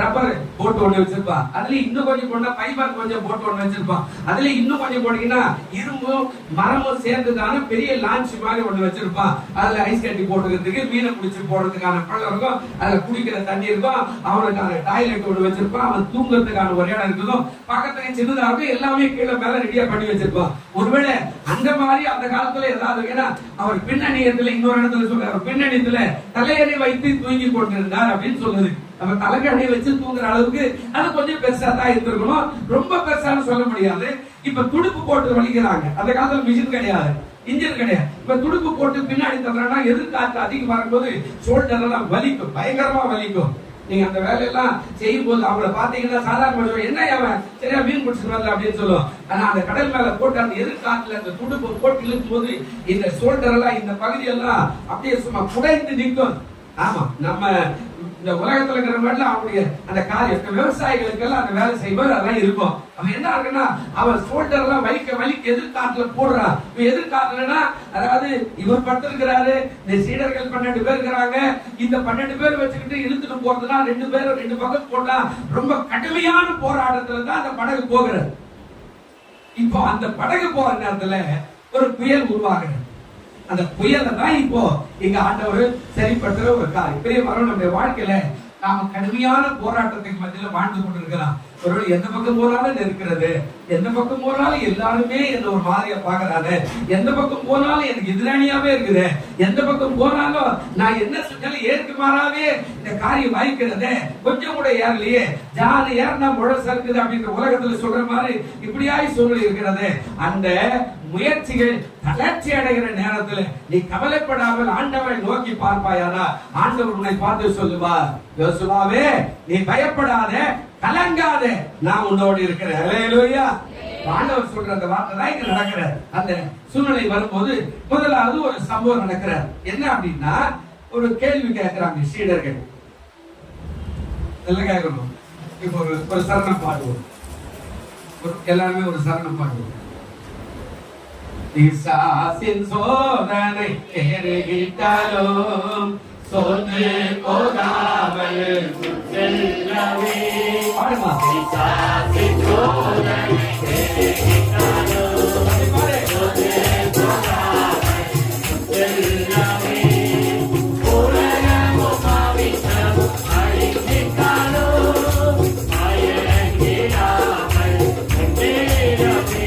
Speaker 4: ரப்பர் போட்டு ஒண்ணு வச்சிருப்பான். அதுல இன்னும் கொஞ்சம் போனா ஃபைபர் கொஞ்சம் போட்டு ஒண்ணு வச்சிருப்பான். அதுல இன்னும் கொஞ்சம் போனீங்கன்னா இரும்பும் மரமும் சேர்ந்துதான பெரிய லான்ச் மாதிரி ஒண்ணு வச்சிருப்பான். அதுல ஐஸ் கட்டி போட்டுக்கிறதுக்கு, மீனை குடிச்சு போடுறதுக்கான பழம் இருக்கும், அதுல குடிக்கிற தண்ணி இருக்கும், அவனுக்கான டாய்லெட் ஒன்று வச்சிருப்பான், அவன் தூங்குறதுக்கான ஒரு இடம் இருக்கும், பக்கத்துல சின்னதா இருக்கும், எல்லாமே கீழே மேல ரெடியா பண்ணி வச்சிருப்பான். ஒருவேளை அந்த மாதிரி அந்த காலத்துல ஏதாவது, ஏன்னா அவர் பின்னணியத்துல இன்னொரு இடத்துல சொல்றாரு, பின்னணியத்துல தலையணை வைத்து தூங்கி கொண்டிருந்தார் அப்படின்னு சொல்லுது. நம்ம தலைக்கணை வச்சு தூங்குற அளவுக்கு அது கொஞ்சம் பெருசா தான் இருந்திருக்கணும், ரொம்ப பெருசான்னு சொல்ல முடியாது. இப்ப துடுப்பு போட்டு வலிக்கிறாங்க. அந்த காலத்துல மிஷின் கிடையாது, இன்ஜின் கிடையாது. இப்ப துடுப்பு போட்டு பின்னாடி தவறா எதிர்காற்று அதிகம் வரும்போது ஷோல்டர் எல்லாம் வலிக்கும், பயங்கரமா வலிக்கும். நீங்க அந்த வேலையெல்லாம் செய்யும் போது அவங்கள பாத்தீங்கன்னா சாதாரண என்ன அவன் சரியா மீன் பிடிச்சிட்டு வரல அப்படின்னு சொல்லுவோம். ஆனா அந்த கடல் மேல போட்டு அந்த எதிர்காற்றுல அந்த துடுப்பு போட்டு இழுக்கும் போது இந்த ஷோல்டர் எல்லாம், இந்த பகுதியெல்லாம் அப்படியே சும்மா குடைந்து நிற்கும். ஆமா, நம்ம இந்த உலகத்துல இருக்கிற மாதிரி அவனுடைய அந்த காரியம் விவசாயிகளுக்கு எல்லாம் அந்த வேலை செய்வார், அதெல்லாம் இருக்கும். அவன் என்ன இருக்குன்னா, அவன் ஷோல்டர் எல்லாம் வலிக்க எதிர்காட்டுல போடுறான். எதிர்காட்டுலன்னா அதாவது இவர் படுத்திருக்கிறாரு, இந்த சீடர்கள் 12 பேர் இருக்கிறாங்க. இந்த 12 பேர் வச்சுக்கிட்டு இழுத்துட்டு போறதுன்னா 2 பேர் 2 பக்கம் போட்டா ரொம்ப கடுமையான போராட்டத்துல தான் அந்த படகு போகிறது. இப்போ அந்த படகு போற நேரத்துல ஒரு புயல் உருவாகுது. அந்த புயலை தான் இப்போ இங்க ஆண்டவர் சரிப்படுத்துற ஒரு காரியம். பெரிய மரம் நம்முடைய வாழ்க்கையில நாம கடுமையான போராட்டத்துக்கு மத்தியில வாழ்ந்து கொண்டிருக்கலாம். ஒருவேளை எந்த பக்கம் போனாலும் இருக்கிறது, எந்த பக்கம் போனாலும் எல்லாருமே என்ன ஒரு மாதிரியா பாக்குறாரு, எந்த பக்கம் போனாலும் எனக்கு எதிராணியாவே இருக்குது, எந்த பக்கம் போனாலும் நான் என்ன செஞ்சாலும் ஏற்கு மாறாவே இந்த காரியம் வாய்க்கிறது, கொஞ்சம் கூட ஏறலையே, ஜாதி ஏறினா முழசா இருக்குது அப்படின்ற உலகத்துல சொல்ற மாதிரி இப்படியாய் சூழ்நிலை இருக்கிறது. அந்த முயற்சிகள் தளர்ச்சி அடைகிற நேரத்துல நீ கவலைப்படாமல் ஆண்டவரை நோக்கி பார்ப்பாயானா ஆண்டவர் உன்னை பார்த்து சொல்லுவார், யோசுவாவே நீ பயப்படாத, கலங்காத, நான் உன்னோடு இருக்கிறேன். அல்லேலூயா. ஆண்டவர் சொல்ற அந்த வார்த்தை தான் இங்க நடக்கிற அந்த சூழ்நிலை வரும்போது முதலாவது ஒரு சம்பவம் நடக்கிற. என்ன அப்படின்னா, ஒரு கேள்வி கேட்கிறாங்க சீடர்கள். எல்லாம் கேட்கணும். இப்போ ஒரு சரணம் பாடுவோம், எல்லாருமே ஒரு சரணம் பாடுவோம். பிசாசின் சோதனை ஏறிட்டாலும் சொந்து போகாமல் செல்லவே. பாடுமா. பிசாசின் சோதனை ஏறிட்டாலும் சொந்து போகாமல் செல்லவே. உலகமும் பாவித்தமும் அழிந்திட்டாலும் மயங்கிடாமல் முன்னேறவே.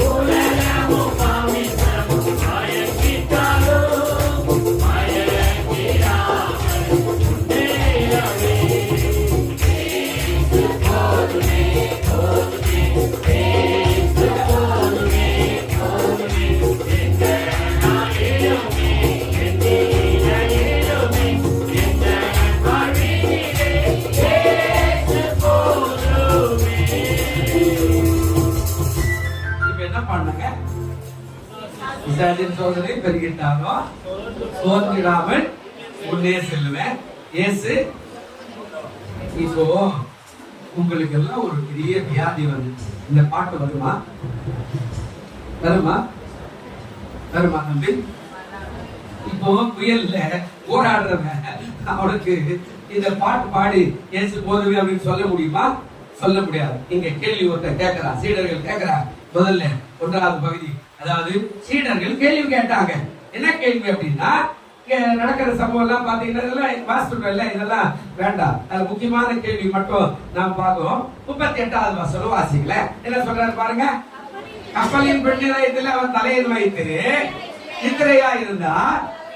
Speaker 4: உலகமும் பாவித்தமும் மயங்கிட்டாலும் மயங்கிடாமல் முன்னேறவே. போதுமே போதுமே பண்ணாங்க? இஸ்ரவேலின் சோதனை பெருகிட்டாலும் சோர்ந்திடாமல் முன்னே செல்லுவேன். இயேசு இப்போ உங்களுக்கு எல்லாம் ஒரு பெரிய வியாதி வந்துச்சு. இந்த பாட்டு வருமா? வருமா? வருமா தம்பி? இப்போ புயல்ல போராடுறவன் அவனுக்கு இந்த பாட்டு பாடி இயேசு போதுமே அப்படின்னு சொல்ல முடியுமா? சொல்ல முடியாது. இங்க கேள்வி ஒருத்தர் கேட்கிறா, சீடர்கள் கேட்கிறா. முதல்ல 1வது பகுதி, அதாவது சீடர்கள் கேள்வி கேட்டாங்க. என்ன கேள்வி அப்படின்னா, நடக்கிற சம்பவம் எல்லாம் பாத்தீங்கன்னா வாசிட்டுல இதெல்லாம் வேண்டாம். அது முக்கியமான கேள்வி மட்டும் நாம் பார்க்கிறோம். 38வது வசனம் வாசிக்கல. என்ன சொல்றாரு பாருங்க. கப்பலின் பெண்ணிதயத்தில் அவன் தலையில் வைத்து நித்திரையா இருந்தா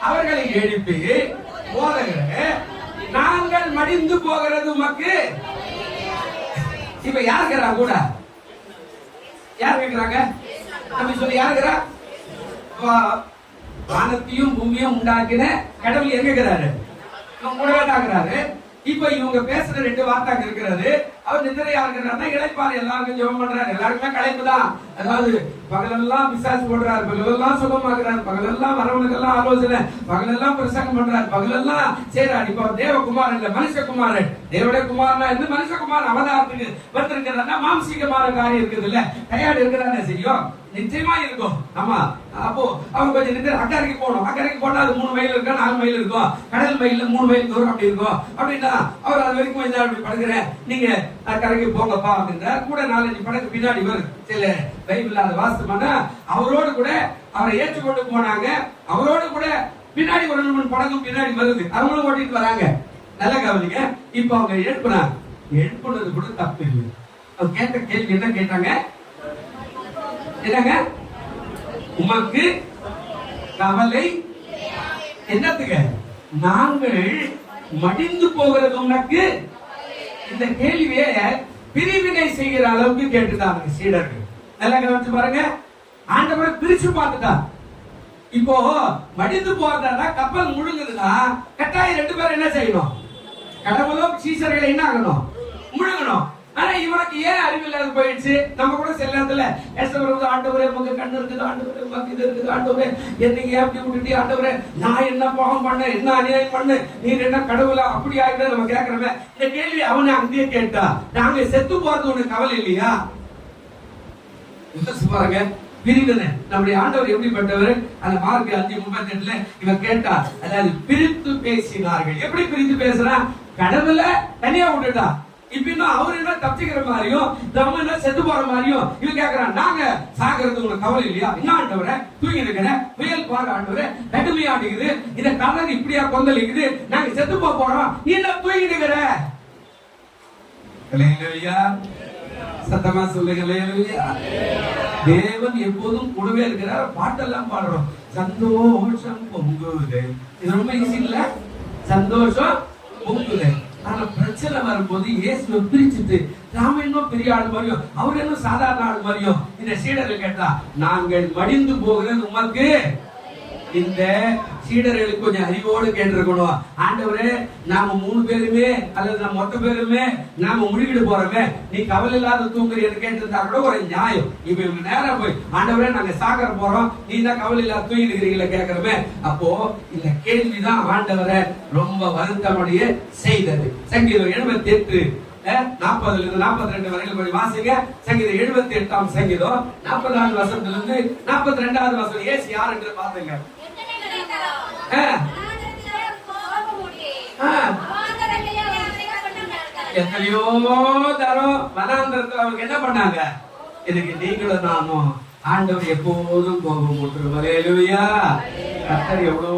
Speaker 4: அவர்களை எழுப்பி, போதகரே, நாங்கள் மடிந்து போகிறது உமக்கு. இப்ப யாருக்கிறா கூட? யார் கேட்கிறாங்க? நம்ம சொல்லி யாருக்கிறா? வானத்தையும் பூமியும் உண்டாக்கின கடவுள் எங்க இருக்கிறாரு? கூடவே தாக்குறாரு. இப்ப இவங்க பேசுற 2 வார்த்தை அங்க இருக்கிறது. அவர் நித்திரையா இருக்கிறாருன்னா இளைப்பாறு. எல்லாருக்கும் ஜெபம் பண்றாரு. எல்லாருக்குமே களைப்பு தான். அதாவது பகலெல்லாம் பிசாசு போடுறாரு, பகலெல்லாம் சுகமாக்குறாரு, பகலெல்லாம் வரவனுக்கெல்லாம் ஆலோசனை, பகலெல்லாம் பிரசங்கம் பண்றாரு, பகலெல்லாம் செய்யறாரு. இப்ப தேவகுமார் இல்ல, மனுஷகுமாரன். தேவடைய குமாரனா இருந்து மனுஷகுமார் அவதாரத்துக்கு வந்திருக்கிறாருன்னா மாம்சீகமான காரியம் இருக்குது இல்ல, டயர்டு இருக்கிறாரு செய்யும், நிச்சயமா இருக்கும். ஆமா. அப்போ அவங்க கொஞ்சம் நின்று அக்கறைக்கு போகணும். அக்கறைக்கு போனா அது 3 மைல் இருக்கும், 4 மைல் இருக்கும். கடல் மைல்ல 3 மைல் தூரம் அப்படி இருக்கும். அப்படின்னா அவர் அது வரைக்கும் கொஞ்சம் அப்படி படுக்கிறேன், நீங்க அக்கறைக்கு போங்கப்பா அப்படின்றார். கூட 4-5 படகு பின்னாடி வரும். சில பைபிள் அதை வாசித்தோம்னா அவரோடு கூட அவரை ஏற்றுக்கொண்டு போனாங்க. அவரோடு கூட பின்னாடி ஒரு 2-3 படகும் பின்னாடி வருது. அவங்களும் ஓட்டிட்டு வராங்க. நல்ல கவனிங்க. இப்ப அவங்க எழுப்புனது கூட தப்பு இல்லை. அவங்க கேட்ட கேள்வி என்ன கேட்டாங்க? என்னங்க? உமக்கு கவலை என்னத்துக்கு? நாங்கள் மடிந்து போகிறது உனக்கு. இந்த கேள்வியை பிரிவினை செய்கிற அளவுக்கு கேட்டுட்டாங்க சீடர்கள். நல்லா கவனிச்சு பாருங்க. ஆண்டவரை பிரிச்சு பார்த்துட்டா. இப்போ மடிந்து போறதா கப்பல் முழுங்குதுன்னா கட்டாயம் 2 பேரும் என்ன செய்யணும்? கடவுளும் சீசர்களை என்ன ஆகணும்? முழுங்கணும். ஆனா இவனுக்கு ஏன் அறிவில்லாத போயிடுச்சு? நம்ம கூட சில நேரத்துல ஆண்டவரே உங்க கண்ணு இருக்குது, ஆண்டவரே உங்க இது இருக்குது, ஆண்டவரே என்னைக்கு அப்படி விட்டுட்டு, ஆண்டவரே நான் என்ன பாவம் பண்ண, என்ன அநியாயம் பண்ண, நீர் என்ன கடவுளா அப்படி ஆகிட்ட நம்ம கேட்கிறோமே. இந்த கேள்வி அவனை அங்கேயே கேட்டா, நாங்க செத்து போறது உனக்கு கவலை இல்லையா? பாருங்க, பிரிவினை. நம்முடைய ஆண்டவர் எப்படிப்பட்டவர்? அந்த மார்க் 5:38 இவன் கேட்டா, அதாவது பிரித்து பேசினார்கள். எப்படி பிரித்து பேசுறா? கடவுள தனியா விட்டுட்டா. இப்ப இன்னும் அவர் என்ன தப்பிக்கிற மாதிரியும் நம்ம என்ன செத்து போற மாதிரியும் இவன் கேட்கிறான், நாங்க சாகிறது உங்களுக்கு கவலை இல்லையா? என்ன ஆண்டவரை தூங்கி இருக்கிற புயல் பாரு ஆண்டவரை கடுமையாடுகிறது, இந்த கடல் இப்படியா கொந்தளிக்குது, நாங்க செத்து போறோம், நீ என்ன தூங்கி இருக்கிற? சத்தமா சொல்லுங்க. தேவன் எப்போதும் கூடவே இருக்கிறார். பாட்டெல்லாம் பாடுறோம், சந்தோஷம் பொங்குது. இது ரொம்ப ஈஸி இல்ல, சந்தோஷம் பொங்குது. ஆனா பிரச்சனை வரும்போது இயேசுவை பிரிச்சுட்டு நாம இன்னும் பெரிய ஆள் மாதிரியும் அவர் இன்னும் சாதாரண ஆள் மாதிரியும் இந்த சீடர்கள் கேட்டா, நாங்கள் மடிந்து போகிறது உமக்கு. இந்த சீடர்களுக்கு கொஞ்சம் அறிவோடு கேட்டிருக்கணும். ஆண்டவரே, நாம 3 பேருமே அல்லது நம்ம மொத்த பேருமே நாம முழுகிடு போறோமே, நீ கவலை இல்லாத தூங்குறீன்னு கேட்டிருந்தா கூட ஒரு நியாயம். இப்ப இவங்க நேரம் போய், ஆண்டவரே நாங்க சாகர போறோம், நீ தான் கவலை இல்லாத தூங்கி இருக்கிறீங்களா கேட்கிறோமே. அப்போ இந்த கேள்விதான் ஆண்டவரை ரொம்ப வருத்தமடைய செய்தது. சங்கீதம் 78 40-42 வரைக்கும் போய் வாசிங்க. சங்கீதம் 78ஆம் சங்கீதம் 40வது வசனத்திலிருந்து 42வது வசனம். இயேசு யார் என்று பாருங்க. எத்தனையோ தரம் வனாந்தரத்தில் அவருக்கு என்ன பண்ணாங்க? இதுக்கு நீங்களும் நானும் ஆண்டவர் எப்போதும் கோபம் போட்டுருவாரு. கர்த்தர் எவ்வளோ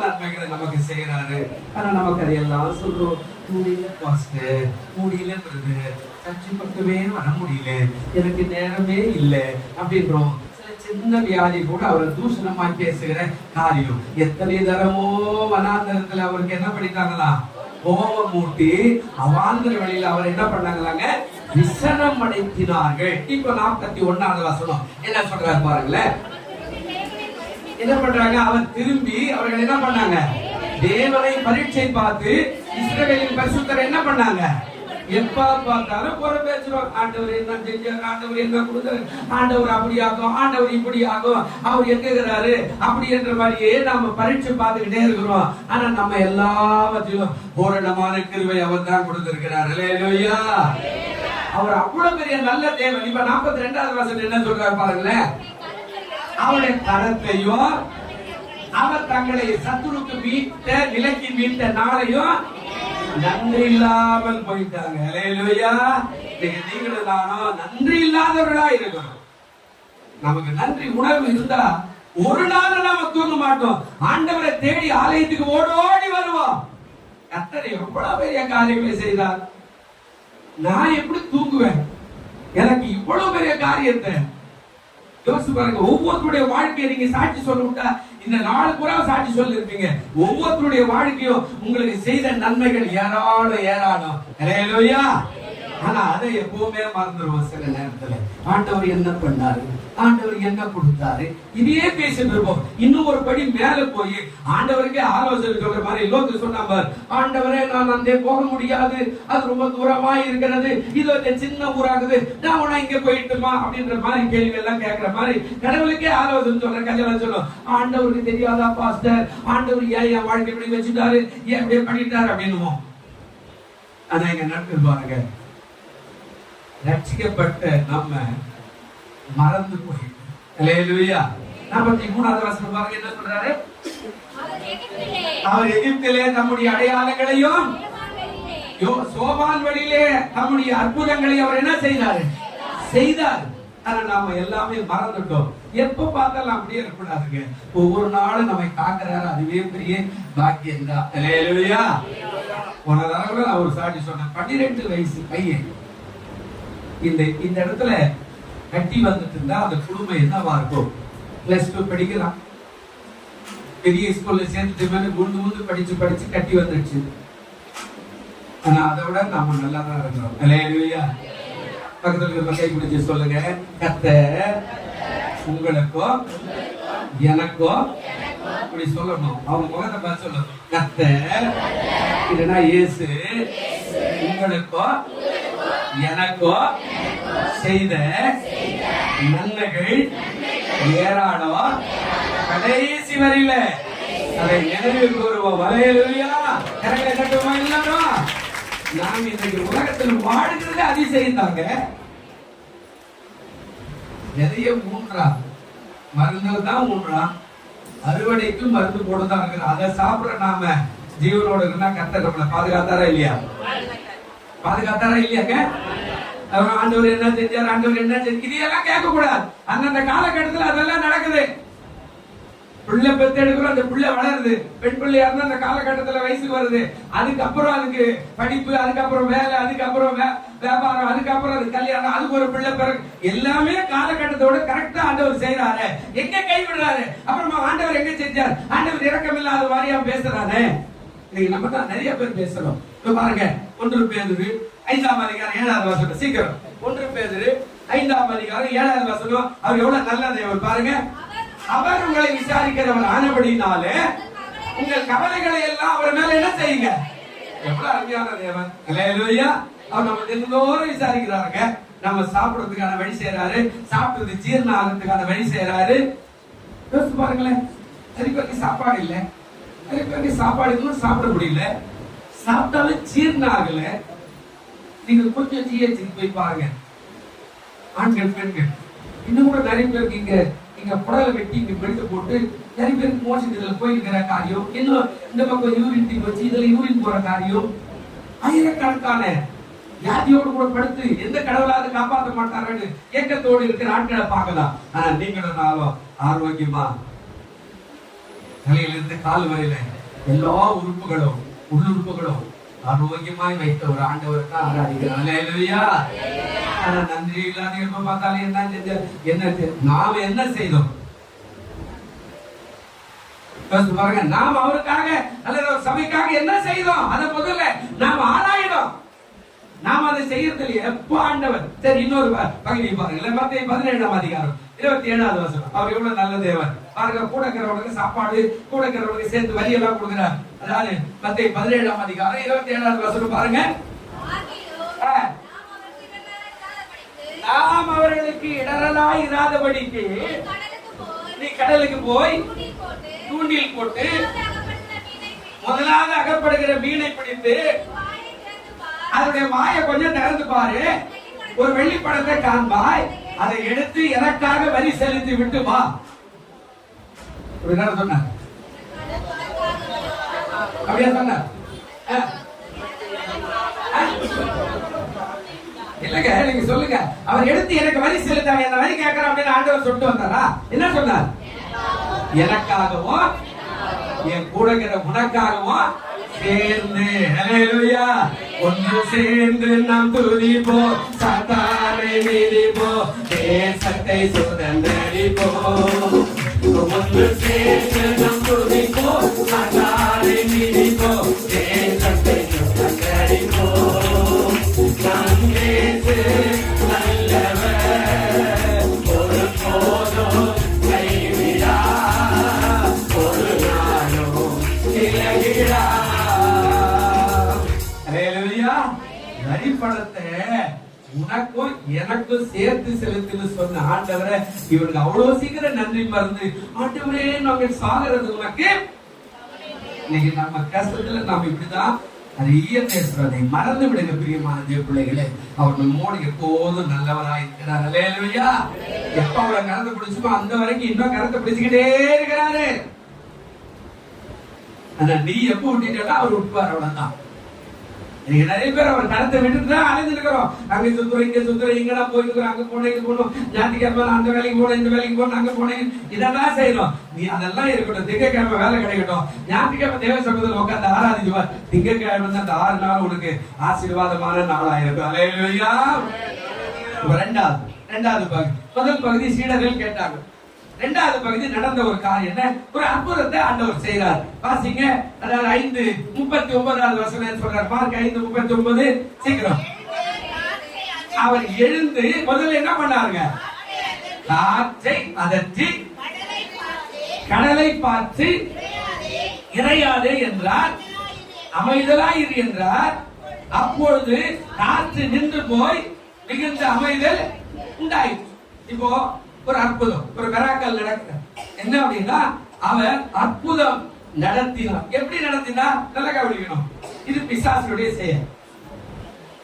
Speaker 4: நன்மைகளை நமக்கு செய்யறாரு. ஆனா நமக்கு அதையெல்லாம் சொல்றோம், முடியல பாஸ்டர், முடியல பிரதர், சர்ச்சை பக்கமே வர முடியல, எனக்கு நேரமே இல்லை அப்படின்றோம். சின்ன வியாதி கூட அவரை தூஷணமா பேசுகிற காரியம். எத்தனை தரமோ வனாந்தரத்துல அவருக்கு என்ன பண்ணிட்டாங்களா? கோபம் மூட்டி அவாந்திர வழியில அவர் என்ன பண்ணாங்களாங்க? விசனம் அடைத்தினார்கள். இப்ப 41வது வசனம் என்ன சொல்றாரு பாருங்களேன். என்ன பண்றாங்க? அவர் திரும்பி அவர்கள் என்ன பண்ணாங்க? தேவனை பரீட்சை பார்த்து இஸ்ரவேலின் பரிசுத்தரை என்ன பண்ணாங்க? எப்ப பார்த்தாலும் குறை பேசுறோம். ஆண்டவர் என்ன செஞ்சார், ஆண்டவர் என்ன கொடுத்தாரு, ஆண்டவர் அப்படி ஆகும், ஆண்டவர் இப்படி ஆகும், அவர் எங்க இருக்கிறாரு அப்படி என்ற மாதிரியே நாம பரீட்சை பார்த்துக்கிட்டே இருக்கிறோம். ஆனா நம்ம எல்லாவற்றிலும் பூரணமான கிருபை அவர் தான் கொடுத்திருக்கிறார். அல்லேலூயா. அவர் அவ்வளவு பெரிய நல்ல தேவன். இப்ப 42வது வசனம் என்ன சொல்றாரு பாருங்களேன். அவருடைய கரத்தையும் அவர் தங்களை சத்துருக்கு மீட்ட விலக்கி மீட்ட நாளையும் நன்றி இல்லாமல் போயிட்டாங்க. அல்லேலூயா. நீங்களும் நானும் நன்றி இல்லாதவர்களா இருக்கணும். நமக்கு நன்றி உணர்வு இருந்தா ஒரு நாள் நாம தூங்க மாட்டோம். ஆண்டவரை தேடி ஆலயத்துக்கு ஓடோடி வருவோம். கர்த்தர் எவ்வளவு பெரிய காரியங்களை செய்தார். நான் எப்படி தூங்குவேன்? எனக்கு இவ்வளவு பெரிய காரியத்தை யோசிச்சு பாருங்க. ஒவ்வொருத்தருடைய வாழ்க்கையை நீங்க சாட்சி சொல்ல விட்டா இந்த நாள் பூரா சாட்சி சொல்லி இருப்பீங்க. ஒவ்வொருத்தருடைய வாழ்க்கையும் உங்களுக்கு செய்த நன்மைகள் ஏராளம் ஏராளம். அல்லேலூயா. ஆனா அதை எப்பவுமே மறந்துடுவோம். சில நேரத்துல ஆண்டவர் என்ன பண்ணாரு, ஆண்டவர் என்ன கொடுத்தாரு, இதையே பேசிட்டு இருப்போம். இன்னும் ஒரு படி மேல போய் ஆண்டவருக்கே ஆலோசனை சொல்ற மாதிரி லோத்து சொன்னாங்க, ஆண்டவரே நான் அங்கே போக முடியாது, அது ரொம்ப தூரமா இருக்கிறது, இது சின்ன ஊராகுது, நான் உன இங்க போயிட்டுமா அப்படின்ற மாதிரி கேள்வி எல்லாம் கேட்கிற மாதிரி கடவுளுக்கே ஆலோசனை சொல்ற கல்யாணம் சொல்லும். ஆண்டவருக்கு தெரியாதா பாஸ்டர், ஆண்டவர் ஏன் என் வாழ்க்கை இப்படி வச்சுட்டாரு, ஏன் இப்படியே பண்ணிட்டாரு அப்படின்னுவோம். ஆனா இங்க நடக்குது பாருங்க, ரட்சிக்கப்பட்ட நம்ம மறந்து போயிட்டோம். அல்லேலூயா. 43வது வசனம் பாருங்க என்ன சொல்றாரு. அவர் எகிப்திலே நம்முடைய அடையாளங்களையும் சோபான் வழியிலே நம்முடைய அற்புதங்களை அவர் என்ன செய்தாரு, செய்தார். ஆனா நாம எல்லாமே மறந்துட்டோம். எப்ப பார்த்தாலும் அப்படியே இருக்கக்கூடாதுங்க. ஒவ்வொரு நாளும் நம்மை காக்கிறாரு, அதுவே பெரிய பாக்கியம் தான். அல்லேலூயா. போன தடவை அவர் சாட்சி சொன்ன 12 வயசு பையன் இந்த இடத்துல கட்டி வந்துட்டு இருந்தா அந்த குடும்பம் என்னவா இருக்கும்? +2 படிக்கலாம், பெரிய ஸ்கூல்ல சேர்த்து முந்து படிச்சு கட்டி வந்துடுச்சு. ஆனா அதை விட நாம நல்லா தான் இருக்கிறோம். அல்லேலூயா. பக்கத்துல கை பிடிச்சு சொல்லுங்க, கர்த்தர் உங்களுக்கும் எனக்கும் அப்படி சொல்லணும். அவங்க முகத்தை பார்த்து சொல்லணும், கர்த்தர் இல்லைன்னா இயேசு உங்களுக்கும் எனக்கும் செய்த நன்மைகள் ஏராளம், கடைசி வரையில அதை நினைவு கூறுவோம். அல்லேலூயா. கரங்களை தட்டுவோமா எல்லாரும்? நாம் இன்றைக்கு உலகத்தில் வாழ்கிறது அதிசயம் தாங்க. நிறைய மூன்றாம் மருந்துகள் தான் மூன்றாம், அறுவடைக்கு மருந்து போட்டுதான் இருக்கு. அதை சாப்பிட நாம ஜீவனோட இருந்தா கர்த்தர் நம்மளை பாதுகாத்தாரா இல்லையா? பாதுகாத்தாரா இல்லையாங்க? ஆண்டவர் என்ன செஞ்சார், ஆண்டவர் என்ன செஞ்சு இதெல்லாம் கேட்க கூடாது. அந்தந்த காலகட்டத்தில் அதெல்லாம் நடக்குது. பிள்ளை பெத்து எடுக்கிறோம், அந்த பிள்ளை வளருது, பெண் பிள்ளையா இருந்தா அந்த காலகட்டத்துல வயசுக்கு வருது. அதுக்கப்புறம் அதுக்கு படிப்பு, அதுக்கப்புறம் வேலை, அதுக்கப்புறம் வியாபாரம், அதுக்கப்புறம் அது கல்யாணம், அதுக்கு ஒரு பிள்ளை பிறகு எல்லாமே காலகட்டத்தோட கரெக்டா ஆண்டவர் செய்யறாரு. எங்க கைவிடுறாரு? அப்புறமா ஆண்டவர் எங்க செஞ்சார்? ஆண்டவர் இரக்கமில்லாத வாரியா பேசுறாரு. இன்னைக்கு நம்ம தான் நிறைய பேர் பேசுறோம். இப்ப பாருங்க, 1 பேதுரு 5ஆம் அதிகாரம் 7வது வசனம். சீக்கிரம் 1 பேதுரு 5ஆம் அதிகாரம் 7வது வசனம். அவர் எவ்வளவு நல்ல தேவன் பாருங்க. அவர் உங்களை விசாரிக்கிறவர் ஆனபடினாலே உங்கள் கவலைகளை எல்லாம் அவர் மேல என்ன செய்யுங்க. எவ்வளவு அருமையான தேவன். அல்லேலூயா. அவர் நம்ம தினந்தோறும் விசாரிக்கிறாருங்க. நம்ம சாப்பிடுறதுக்கான வழி செய்யறாரு, சாப்பிடுறது ஜீரணம் ஆகிறதுக்கான வழி செய்யறாரு. யோசிச்சு பாருங்களேன், நிறைய பேருக்கு சாப்பாடு இல்ல, நிறைய பேருக்கு சாப்பாடு சாப்பிட முடியல, சாப்பிட்டாலும் ஜீரணம் ஆகல. நீங்க கொஞ்சம் ஜிஹெச் போய் பாருங்க, ஆண்கள் பெண்கள் இன்னும் கூட நிறைய பேருக்கு இங்க புடலை வெட்டி இங்க பெல்ட் போட்டு நிறைய பேருக்கு மோஷன் இதுல போயிருக்கிற காரியம், இன்னும் இந்த பக்கம் யூரின் டீம் வச்சு இதுல யூரின் போற காரியம், ஆயிரக்கணக்கான வியாதியோடு கூட படுத்து எந்த கடவுளாவது காப்பாற்ற மாட்டாருன்னு ஏக்கத்தோடு இருக்கிற ஆட்களை பார்க்கலாம். ஆனா நீங்களும் நாளும் ஆரோக்கியமா தலையிலிருந்து கால் வரையில எல்லா உறுப்புகளும் உள்ளுறுப்புகளும் ஆரோக்கியமாய் வைத்த ஒரு ஆண்டவருக்கு ஆராதிக்கிறோம். அல்லேலூயா. ஆனா நன்றி இல்லாத எப்ப பார்த்தாலும் என்ன நாம என்ன செய்தோம் பாருங்க. நாம் அவருக்காக அல்லது ஒரு சபைக்காக என்ன செய்தோம் அதை முதல்ல நாம் ஆராயிடும். நாம் அதை செய்யறது எப்போ ஆண்டவர். சரி, இன்னொரு பகுதி பாருங்க, மத்தேயு 17ஆம் அதிகாரம் 27வது வசனம். அவர் எவ்வளவு நல்ல தேவன் பாருங்க. கூட இருக்கிறவங்களுக்கு சாப்பாடு, கூட இருக்கிறவங்களுக்கு சேர்த்து வரி எல்லாம் கொடுக்கிறார். அதாவது மத்தேயு 17ஆம் அதிகாரம் 27வது வசனம் பாருங்க. நாம் அவர்களுக்கு இடரலாய் இராதபடிக்கு நீ கடலுக்கு போய் தூண்டில் போட்டு முதலாவது அகப்படுகிற மீனை பிடித்து அதனுடைய வாயை கொஞ்சம் திறந்து பாரு, ஒரு வெள்ளி படத்தை காண்பாய், அதை எடுத்து எனக்காக வரி செலுத்தி விட்டு வா. சொன்னார், அப்படியா சொன்னார்? இல்லங்க, நீங்க சொல்லுங்க. அவர் எடுத்து எனக்கு வரி செலுத்தாங்க, என்ன வரி கேட்கறேன் அப்படின்னு ஆண்டவர் சொல்லிட்டு வந்தாரா? என்ன சொன்னார்? எனக்காகவும் என் கூடங்கிற உனக்காகவும் சேர்ந்து, ஹல்லேலூயா, ஒன்று சேர்ந்து நாம் துதிப்போம், சாத்தானை மிதிப்போம், தேசத்தை சுதந்தரிப்போம். ஒன்று சேர்ந்து நாம் துதிப்போம், சாத்தானை மிதிப்போம், தேசத்தை சுதந்தரிப்போம். நம் இயேசு நல்லவர், ஒரு போதும் கைவிடா, ஒரு நாளும் இலகிடா. ஹல்லேலூயா. வரிப்பணத்தை உனக்கும் எனக்கும் சேர்த்து செலுத்துன்னு சொன்ன ஆண்டவரை இவனுக்கு அவ்வளவு சீக்கிரம் நன்றி மறந்து, ஆண்டவரே நாங்கள் சாகிறது உனக்கு. இன்னைக்கு நம்ம கஷ்டத்துல நாம இப்படிதான் நிறைய பேசுறதை மறந்து விடுங்க பிரியமான தேவ பிள்ளைகளே. அவர் நம்மோடு எப்போதும் நல்லவராய் இருக்கிறார். ஹல்லேலூயா. எப்ப அவரை கரத்தை பிடிச்சுமோ அந்த வரைக்கும் இன்னும் கரத்தை பிடிச்சுக்கிட்டே இருக்கிறாரு. ஆனா நீ எப்ப விட்டுட்டா அவர் விட்டுவார், அவ்வளவுதான். நிறைய பேர் அவர் கரத்தை விட்டுட்டு தான் அலைஞ்சிருக்கிறோம். அங்க சுத்துறோம், இங்க சுத்துறோம், இங்கடா போயிருக்கிறோம், அங்க போனேன், இங்க போனோம், ஞாயிற்றுக்கிழமை அந்த வேலைக்கு போனேன், இந்த வேலைக்கு போனோம், அங்க போனேன், இதெல்லாம் செய்யணும். நீ அதெல்லாம் இருக்கட்டும், திங்கட்கிழமை வேலை கிடைக்கட்டும், ஞாயிற்றுக்கிழமை தேவ சமூகத்தில் உட்காந்து ஆராதிச்சுவார். திங்கட்கிழமை அந்த 6 நாள் உனக்கு ஆசீர்வாதமான நாளாயிருக்கும். ஹல்லேலூயா. இரண்டாவது பகுதி. முதல் பகுதி சீடர்கள் கேட்டாங்க. இரண்டாவது பகுதி நடந்த ஒரு காரியம் என்ன? ஒரு அற்புதத்தை ஆண்டவர் செய்கிறார். வாசிங்க. அதாவது 5:39 வசனம் சொல்றார். மார்க் 5:39. சீக்கிரம். அவர் எழுந்து முதல்ல என்ன பண்ணாருங்க? காற்றை அதற்றி கடலை பார்த்து இறையாதே என்றார், அமைதலாய் இரு என்றார். அப்பொழுது காற்று நின்று போய் மிகுந்த அமைதல் உண்டாயிற்று. இப்போ ஒரு அற்புதம், ஒரு மிராக்கல் நடக்குது. என்ன அப்படின்னா, அவர் அற்புதம் நடத்தினார். எப்படி நடத்தினார்? நல்லா கவனிக்கணும். இது பிசாசுடைய செயல்.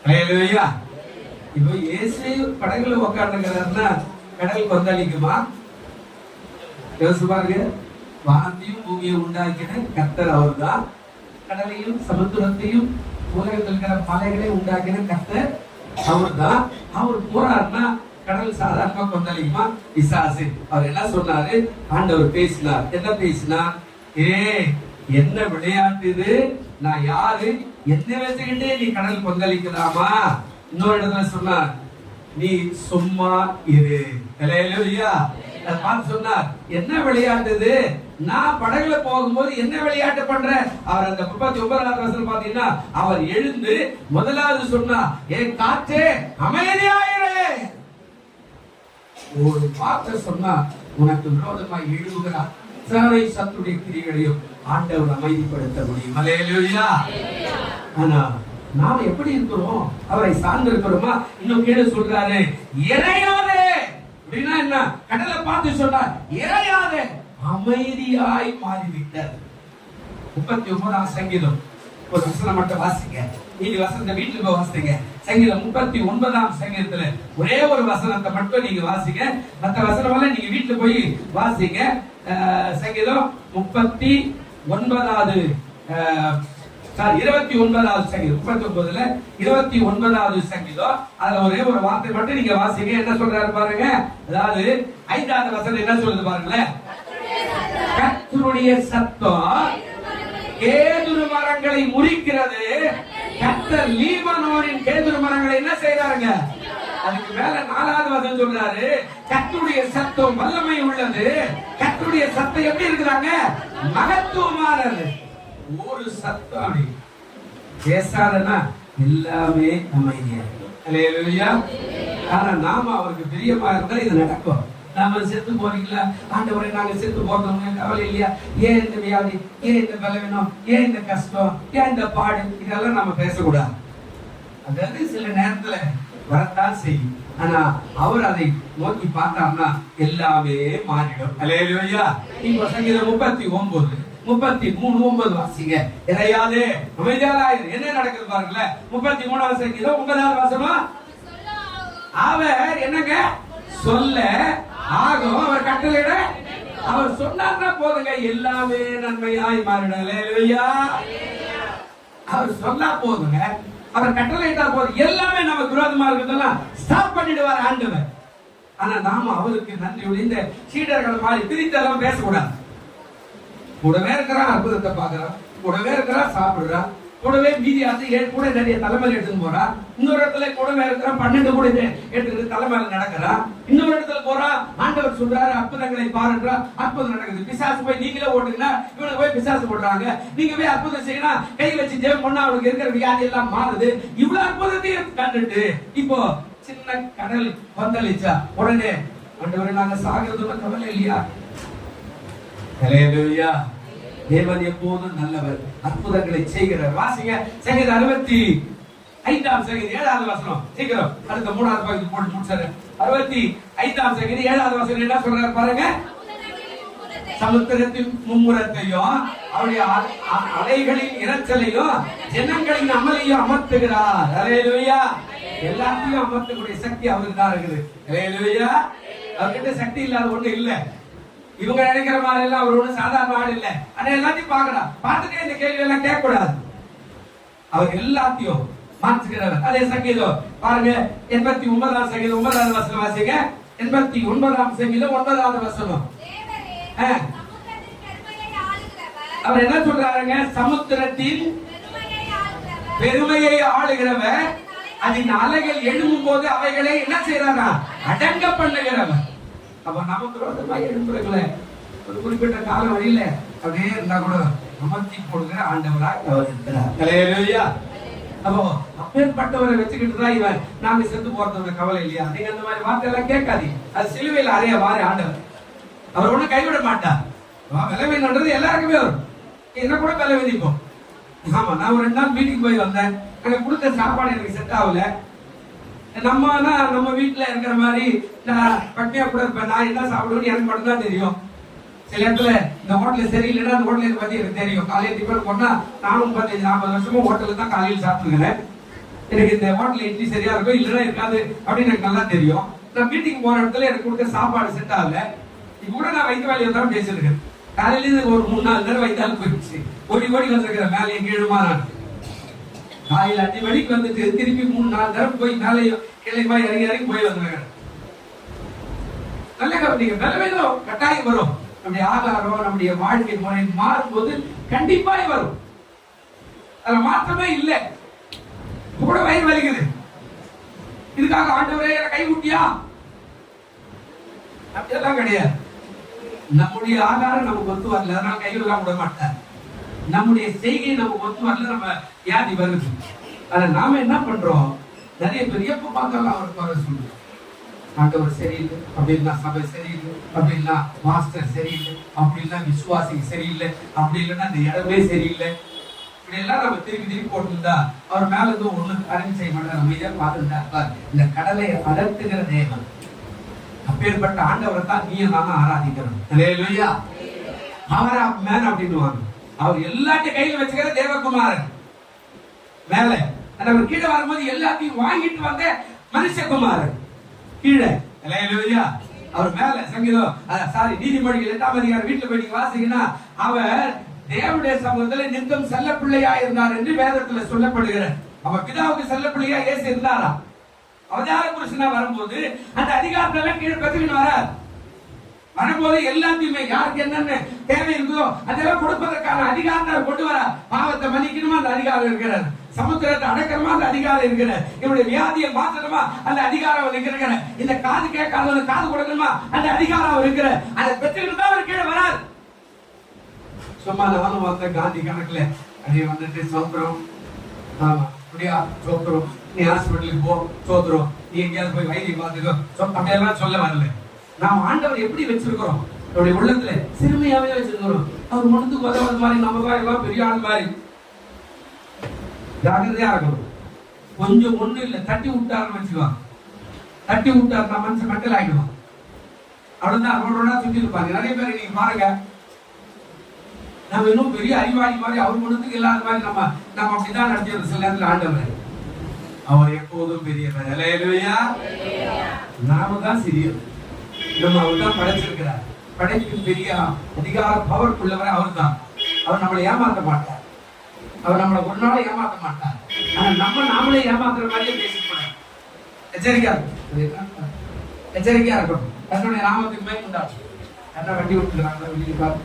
Speaker 4: ஹல்லேலூயா. இப்போ இயேசு படகுல உட்கார்ந்துக்கிறாருன்னா கடல் கொந்தளிக்குமா? யோசிச்சு பாருங்க. வானத்தையும் பூமியை உண்டாக்கின கர்த்தர் அவர் தான். கடலையும் சமுத்திரத்தையும் உலகத்தில் இருக்கிற மலைகளை உண்டாக்கின கர்த்தர் அவர் தான். அவர் போறாருன்னா கடல் சாதாரணமா கொந்தளிக்குமா? பிசாசு. அவர் என்ன சொன்னாரு? ஆண்டவர் பேசினார். என்ன பேசினார்? என்ன விளையாட்டு இது? நான் யாரு? என்ன வச்சுக்கிட்டே நீ கடல் கொந்தளிக்கலாமா? இன்னொரு இடத்துல சொன்னார், நீ சும்மா இரு. ஹல்லேலூயா. பார்த்து சொன்னார், என்ன விளையாட்டு இது? நான் படகுல போகும்போது என்ன விளையாட்டு பண்ற? அவர் அந்த 39வது வசனம் பாத்தீங்கன்னா, அவர் எழுந்து முதலாவது சொன்னார், என் காற்றே அமைதியாயிரு. ஒரு வார்த்தை சொன்னா உனக்கு விரோதமாய் எழுதுகிறார் சாரை சத்துடைய கிரிகளையும் ஆண்டவர் அமைதிப்படுத்த முடியும். ஹல்லேலூயா. ஆனா நாம எப்படி இருக்கிறோம்? அவரை சார்ந்து இருக்கிறோமா? இன்னும் கீழே சொல்றாரு, இறையாதே. அப்படின்னா என்ன? கடலை பார்த்து சொன்னார், இறையாதே, அமைதியாய் மாறிவிட்டார். 39ஆம் சங்கீதம் ஒரு வசனம் மட்டும் வாசிங்க. நீங்க வசனத்தை வீட்டுக்கு வாசிங்க. சங்கீதம் 39ஆம் சங்கீதத்துல ஒரே ஒரு வசனத்தை மட்டும் நீங்க வாசிங்க. மற்ற வசனம் எல்லாம் நீங்க வீட்டுல போய் வாசிங்க. சங்கீதம் 29வது 29வது சங்கீதம் 39ல 29வது சங்கீதம். அதுல ஒரே ஒரு வார்த்தை மட்டும் நீங்க வாசிங்க. என்ன சொல்றாரு பாருங்க. அதாவது 5வது வசனம் என்ன சொல்லுது பாருங்களேன். கர்த்தருடைய சத்தம் கேதுரு மரங்களை முறிக்கிறது. கர்த்தர் லீபனோனின் கேதுரு மரங்களை என்ன செய்றாருங்க? அதுக்கு மேல 4வது வசனம் சொல்றாரு, கர்த்தருடைய சத்தம் வல்லமை உள்ளது. கர்த்தருடைய சத்தம் எப்படி இருக்குறாங்க? மகத்துவமானது. ஒரு சத்தம் பேசாதனா எல்லாமே அமைதியா இருக்கும். ஹல்லேலூயா. ஆனா நாம அவருக்கு பிரியமா இருந்தா இது நடக்கும். நாம செத்து போறீங்களா? ஆண்டவரே நாங்க செத்து போறோம், கவலை இல்லையா? ஏன் இந்த வியாதி? ஏன் இந்த பலவீனம்? ஏன் இந்த கஷ்டம்? ஏன் இந்த பாடு? இதெல்லாம் நாம பேசக்கூடாது. அதாவது சில நேரத்துல வரத்தான் செய்யும். ஆனா அவர் அதை நோக்கி பார்த்தார்னா எல்லாமே மாறிடும். அல்லேலூயா. இப்ப சங்கீதம் 39 33:9 வாசிங்க. இறையாதே அமைதியாயிரு. என்ன நடக்குது பாருங்களேன். 33வது சங்கீதம் 9வது வசனம். அவர் என்னங்க சொல்ல ஆகும், அவர் கட்டளையிட அவர் சொன்னார்னா போதுங்க, எல்லாமே நன்மையாய் மாறிடும். அல்லேலூயா. அவர் சொன்னா போதுங்க, அவர் கட்டளையிட்டா போதும், எல்லாமே நமக்கு விரோதமா இருக்கிறதெல்லாம் ஸ்டாப் பண்ணிடுவார் ஆண்டவர். ஆனா நாம அவருக்கு நன்றி. இந்த சீடர்கள் மாதிரி பிரித்தெல்லாம் பேசக்கூடாது. கூடவே இருக்கிறான், அற்புதத்தை பாக்குறான், கூடவே இருக்கிறான், சாப்பிடுறான், கூடவே மீதி கூட நிறைய தலைமையில எடுத்துன்னு போறான். இன்னொரு இடத்துல கூடவே இருக்கிறான், 12 கூட எடுத்துக்கிட்டு தலைமையில நடக்கிறான். இன்னொரு இடத்துல போறான், ஆண்டவர் சொல்றாரு அற்புதங்களை பாருன்றா, அற்புதம் நடக்குது. பிசாசு போய் நீங்களே ஓடுங்கன்னா இவனுக்கு போய் பிசாசு போடுறாங்க. நீங்க போய் அற்புதம் செய்யணும், கை வச்சு ஜெபம் பண்ணா அவனுக்கு இருக்கிற வியாதி எல்லாம் மாறுது. இவ்வளவு அற்புதத்தையும் கண்டுட்டு இப்போ சின்ன கடல் வந்தளிச்சா உடனே ஆண்டவரே நாங்க சாகிறதுல கவலை இல்லையா? அல்லேலூயா. தேவன் எப்போதும் நல்லவர், அற்புதங்களை செய்கிறார். வாசிங்க சங்கீதம் 65 சங்கீதம் 7வது வசனம். சீக்கிரம் அடுத்த 3வது பகுதி போட்டு முடிச்சாரு. 65 சங்கீதம் 7வது வசனம் என்ன சொல்றாரு பாருங்க. சமுத்திரத்தின் மும்முரத்தையும் அவருடைய அலைகளின் இரைச்சலையும் ஜனங்களின் அமலையும் அமர்த்துகிறார். அல்லேலூயா. எல்லாத்தையும் அமர்த்தக்கூடிய சக்தி அவருக்கு தான் இருக்குது. அல்லேலூயா. அவர்கிட்ட சக்தி இல்லாத ஒண்ணு இல்ல. இவங்க நினைக்கிற மாதிரி எல்லாம் அவர் ஒண்ணு சாதாரண ஆள் இல்ல. ஆனா எல்லாத்தையும் பாக்குறான். பார்த்துட்டே இந்த கேள்வி எல்லாம் கேட்க கூடாது. அவர் எல்லாத்தையும் மாற்றுகிறவர். அதே சங்கீதம் பாருங்க 89வது சங்கீதம் 9வது வசனம் வாசிங்க. 89வது சங்கீதம் 9வது வசனம். அவர் என்ன சொல்றாருங்க? சமுத்திரத்தின் பெருமையை ஆளுகிறவர், அதன் அலைகள் எழும்பும் போது அவைகளை என்ன செய்யறாரா? அடங்க பண்ணுகிறவர். அப்ப நமக்கு விரோதமா எழும்புறங்கள ஒரு குறிப்பிட்ட கால வழியில அப்படியே இருந்தா கூட அமர்த்தி போடுகிற ஆண்டவராய் அவர் இருக்கிறார். அல்லேலூயா. அப்போ அப்பேற்பட்டவரை வச்சுக்கிட்டு தான் இவன் நாங்க செத்து போறதோட கவலை இல்லையா? நீங்க அந்த மாதிரி வார்த்தை எல்லாம் கேட்காது. அது சிலுவையில் அறைய வாரி ஆண்டவர் அவர் ஒண்ணு கைவிட மாட்டார். விளைவின்றது எல்லாருக்குமே வரும். என்ன கூட விலை விதிப்போம். ஆமா, நான் ஒரு 2 நாள் மீட்டிங் போய் வந்தேன். அங்க கொடுத்த சாப்பாடு எனக்கு செட் ஆகல. நம்ம வீட்டுல இருக்கிற மாதிரி நான் பட்டியா கூட இருப்பேன். நான் என்ன சாப்பிடுவேன்னு எனக்கு மட்டும் தான் தெரியும். சில இடத்துல இந்த ஹோட்டல் சரியில்லைன்னா அந்த ஹோட்டலை பத்தி எனக்கு தெரியும். காலையில் டிஃபன் போனா நானும் 35-40 வருஷமா ஹோட்டல்ல தான் காலையில் சாப்பிட்டுக்கிறேன். எனக்கு இந்த ஹோட்டல் இட்லி சரியா இருக்கும் இல்லைன்னா இருக்காது அப்படின்னு எனக்கு நல்லா தெரியும். நான் மீட்டிங் போற இடத்துல எனக்கு கொடுத்த சாப்பாடு செட் ஆகல. இப்ப கூட நான் வைத்த வேலையை தான் பேசிருக்கேன். காலையில இருந்து ஒரு 3-4 நேரம் வைத்தாலும் போயிடுச்சு. ஓடி வந்திருக்கிறேன் மேலே எங்கேயுமா. நான் காலையில் 5 மணிக்கு வந்துட்டு திருப்பி 3-4 நேரம் போய் மேலேயும் கிளைமா இறங்கி போய் வந்துருக்கிறேன். நல்ல கவனிங்க, பலவீனம் கட்டாயம் வரும். நம்முடைய ஆகாரம், நம்முடைய வாழ்க்கை முறை மாறும்போது கண்டிப்பாய் வரும். அதுல மாற்றமே இல்லை. கூட வயிறு வலிக்குது, இதுக்காக ஆண்டவரே கை விட்டியா? அப்படியெல்லாம் கிடையாது. நம்முடைய ஆகாரம் நமக்கு ஒத்து வரல, அதனால கைவிடலாம் விட மாட்டார். நம்முடைய செய்கை நமக்கு ஒத்து வரல, நம்ம வியாதி வருது. ஆனா நாம என்ன பண்றோம்? நிறைய பேர் எப்ப பார்த்தாலும் அவருக்கு வர சொல்லுவோம். ஆண்டவர் சரியில்லை அப்படின்னா, சபை சரியில்லை அப்படின்னா, மாஸ்டர் சரியில்லை அப்படின்னா, விசுவாசி சரியில்லை அப்படி இல்லைன்னா அந்த இடமே சரியில்லை. இப்படி எல்லாம் நம்ம திருப்பி போட்டுருந்தா அவர் மேல இருந்து ஒண்ணு அரேஞ்ச் செய்ய மாட்டார். அமைதியா பார்த்துட்டா இந்த கடலை அடர்த்துகிற தேவன். அப்பேற்பட்ட ஆண்டவரை தான் நீ நானும் ஆராதிக்கிறோம். அல்லேலூயா. பவர் ஆஃப் மேன் அப்படின்னுவாங்க. அவர் எல்லாத்தையும் கையில வச்சுக்கிற தேவகுமாரன் மேல. அவர் கீழே வரும்போது எல்லாத்தையும் வாங்கிட்டு வந்த மனுஷகுமாரன் கீழே. அல்லேலூயா. அவர் மேல சங்கீதம் நீதிமொழிகள் 8ஆம் அதிகாரம் வீட்டுல போய் நீங்க வாசிங்கன்னா, அவர் தேவனுடைய சமூகத்துல நித்தம் செல்ல பிள்ளையா இருந்தார் என்று வேதத்துல சொல்லப்படுகிறார். அவர் பிதாவுக்கு செல்ல பிள்ளையா இயேசு இருந்தாரா? அவதார புருஷனா வரும்போது அந்த அதிகாரத்துல எல்லாம் கீழே பெற்றுக்கிட்டு வரார். வரும்போது எல்லாத்தையுமே யாருக்கு என்னென்ன தேவை இருக்குதோ அதெல்லாம் கொடுப்பதற்கான அதிகாரத்தை கொண்டு வர. பாவத்தை மன்னிக்கணுமா அந்த அதிகாரம் இருக்கிறார். சமுத்திரத்தை அடக்கணுமா அந்த அதிகாரம் இருக்கிறார். இவருடைய வியாதியை மாற்றணுமா அந்த அதிகாரம் இருக்கிற. இந்த காது கேட்காத காது கொடுக்கணுமா அந்த அதிகாரம் இருக்கிற. அதை பெற்றுக்கிட்டு தான் அவர் கீழே வரார். சும்மா நானும் வந்த காந்தி கணக்குல அப்படியே வந்துட்டு சோத்திரம், ஆமா அப்படியா சோத்திரம், நீ ஹாஸ்பிட்டலுக்கு போ சோத்திரம், நீ எங்கேயாவது போய் வைத்தியம் பார்த்துக்கோ அப்படியெல்லாம் சொல்ல வரல. நாம் ஆண்டவர் எப்படி வச்சிருக்கிறோம்? அவருடைய உள்ளத்துல சிறுமையாவே வச்சிருக்கிறோம். அவர் மனத்துக்கு உதவுறது மாதிரி நம்ம தான் எல்லாம் பெரிய ஆள் மாதிரி ஜாகிரதையா இருக்கணும். கொஞ்சம் ஒண்ணு இல்ல, தட்டி விட்டாருன்னு வச்சுக்குவாங்க. தட்டி விட்டாருன்னா மனுஷன் மக்கள் ஆகிடுவான். அவ்வளவுதான், ரோடோட சுத்தி இருப்பாங்க. நிறைய பேர் நீங்க பாருங்க, நம்ம இன்னும் பெரிய அறிவாளி மாதிரி அவர் ஒண்ணுத்துக்கு இல்லாத மாதிரி நம்ம அப்படிதான் நடத்தியது சில நேரத்தில். ஆண்டவர் அவர் எப்போதும் பெரியவர். அல்லேலூயா. நாம தான் சிறியவர். நம்ம அவர் தான் படைச்சிருக்கிறார். படைக்கு பெரிய அதிகார பவர் உள்ளவர் அவர் தான். அவர் நம்மளை ஏமாற்ற மாட்டார். அவர் நம்மளை ஒரு நாளை ஏமாற்ற மாட்டார். ஆனா நாமளே ஏமாத்துற மாதிரியே பேசிக்கூடாது. எச்சரிக்கையா இருக்கும், எச்சரிக்கையா இருக்கணும். தன்னுடைய நாமத்துக்கு மேற்கொண்டார். என்ன வண்டி விட்டுக்கிறாங்க வெளியே பாரு.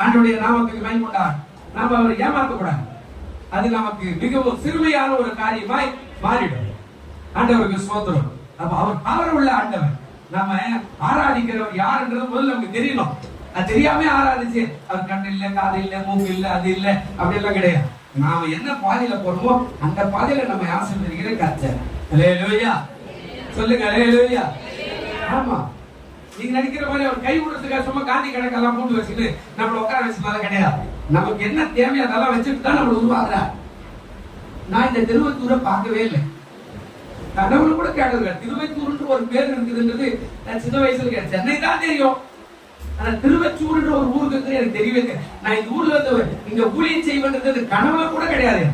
Speaker 4: ஆண்டவருடைய நாமத்துக்கு மேற்கொண்டார். நாம அவரை ஏமாற்றக்கூடாது. அது நமக்கு மிகவும் சிறுமையான ஒரு காரியமாய் மாறிடும். ஆண்டவருக்கு ஸ்தோத்திரம். அப்ப அவர் பவர் உள்ள ஆண்டவர். நாம ஆராதிக்கிறவர் யாருன்றது முதல்ல நமக்கு தெரியணும். அது தெரியாம ஆராதிச்சு அவர் கண்ணு இல்ல, காது இல்ல, மூக்கு இல்ல, அது இல்ல, அப்படி எல்லாம் கிடையாது. நாம என்ன பாதையில போறோமோ அந்த பாதையில நம்ம ஆசீர்வதிக்கிற கர்த்தர். அல்லேலூயா. சொல்லுங்க அல்லேலூயா. ஆமா, நீங்க நினைக்கிற மாதிரி அவர் கை விடுறதுக்காக சும்மா காந்தி கணக்கெல்லாம் போட்டு வச்சுட்டு நம்மள உட்கார வச்சுக்கலாம் கிடையாது. நமக்கு என்ன தேவையோ அதெல்லாம் வச்சுட்டு தான் நம்மள உருவாக்குறார். நான் இந்த திருவத்தூரை பார்க்கவே இல்லை. கடவுள் கூட கேட்டது திருவத்தூர்ன்ற ஒரு பேர் இருக்குதுன்றது சின்ன வயசுல கேட்டேன். சென்னை தான் தெரியும், ஆனா திருவச்சூர்ன்ற ஒரு ஊருக்கு இருக்கு எனக்கு தெரியவே இல்லை. நான் இந்த ஊர்ல வந்து இங்க ஊழியம் செய்வது கனவுல கூட கிடையாது.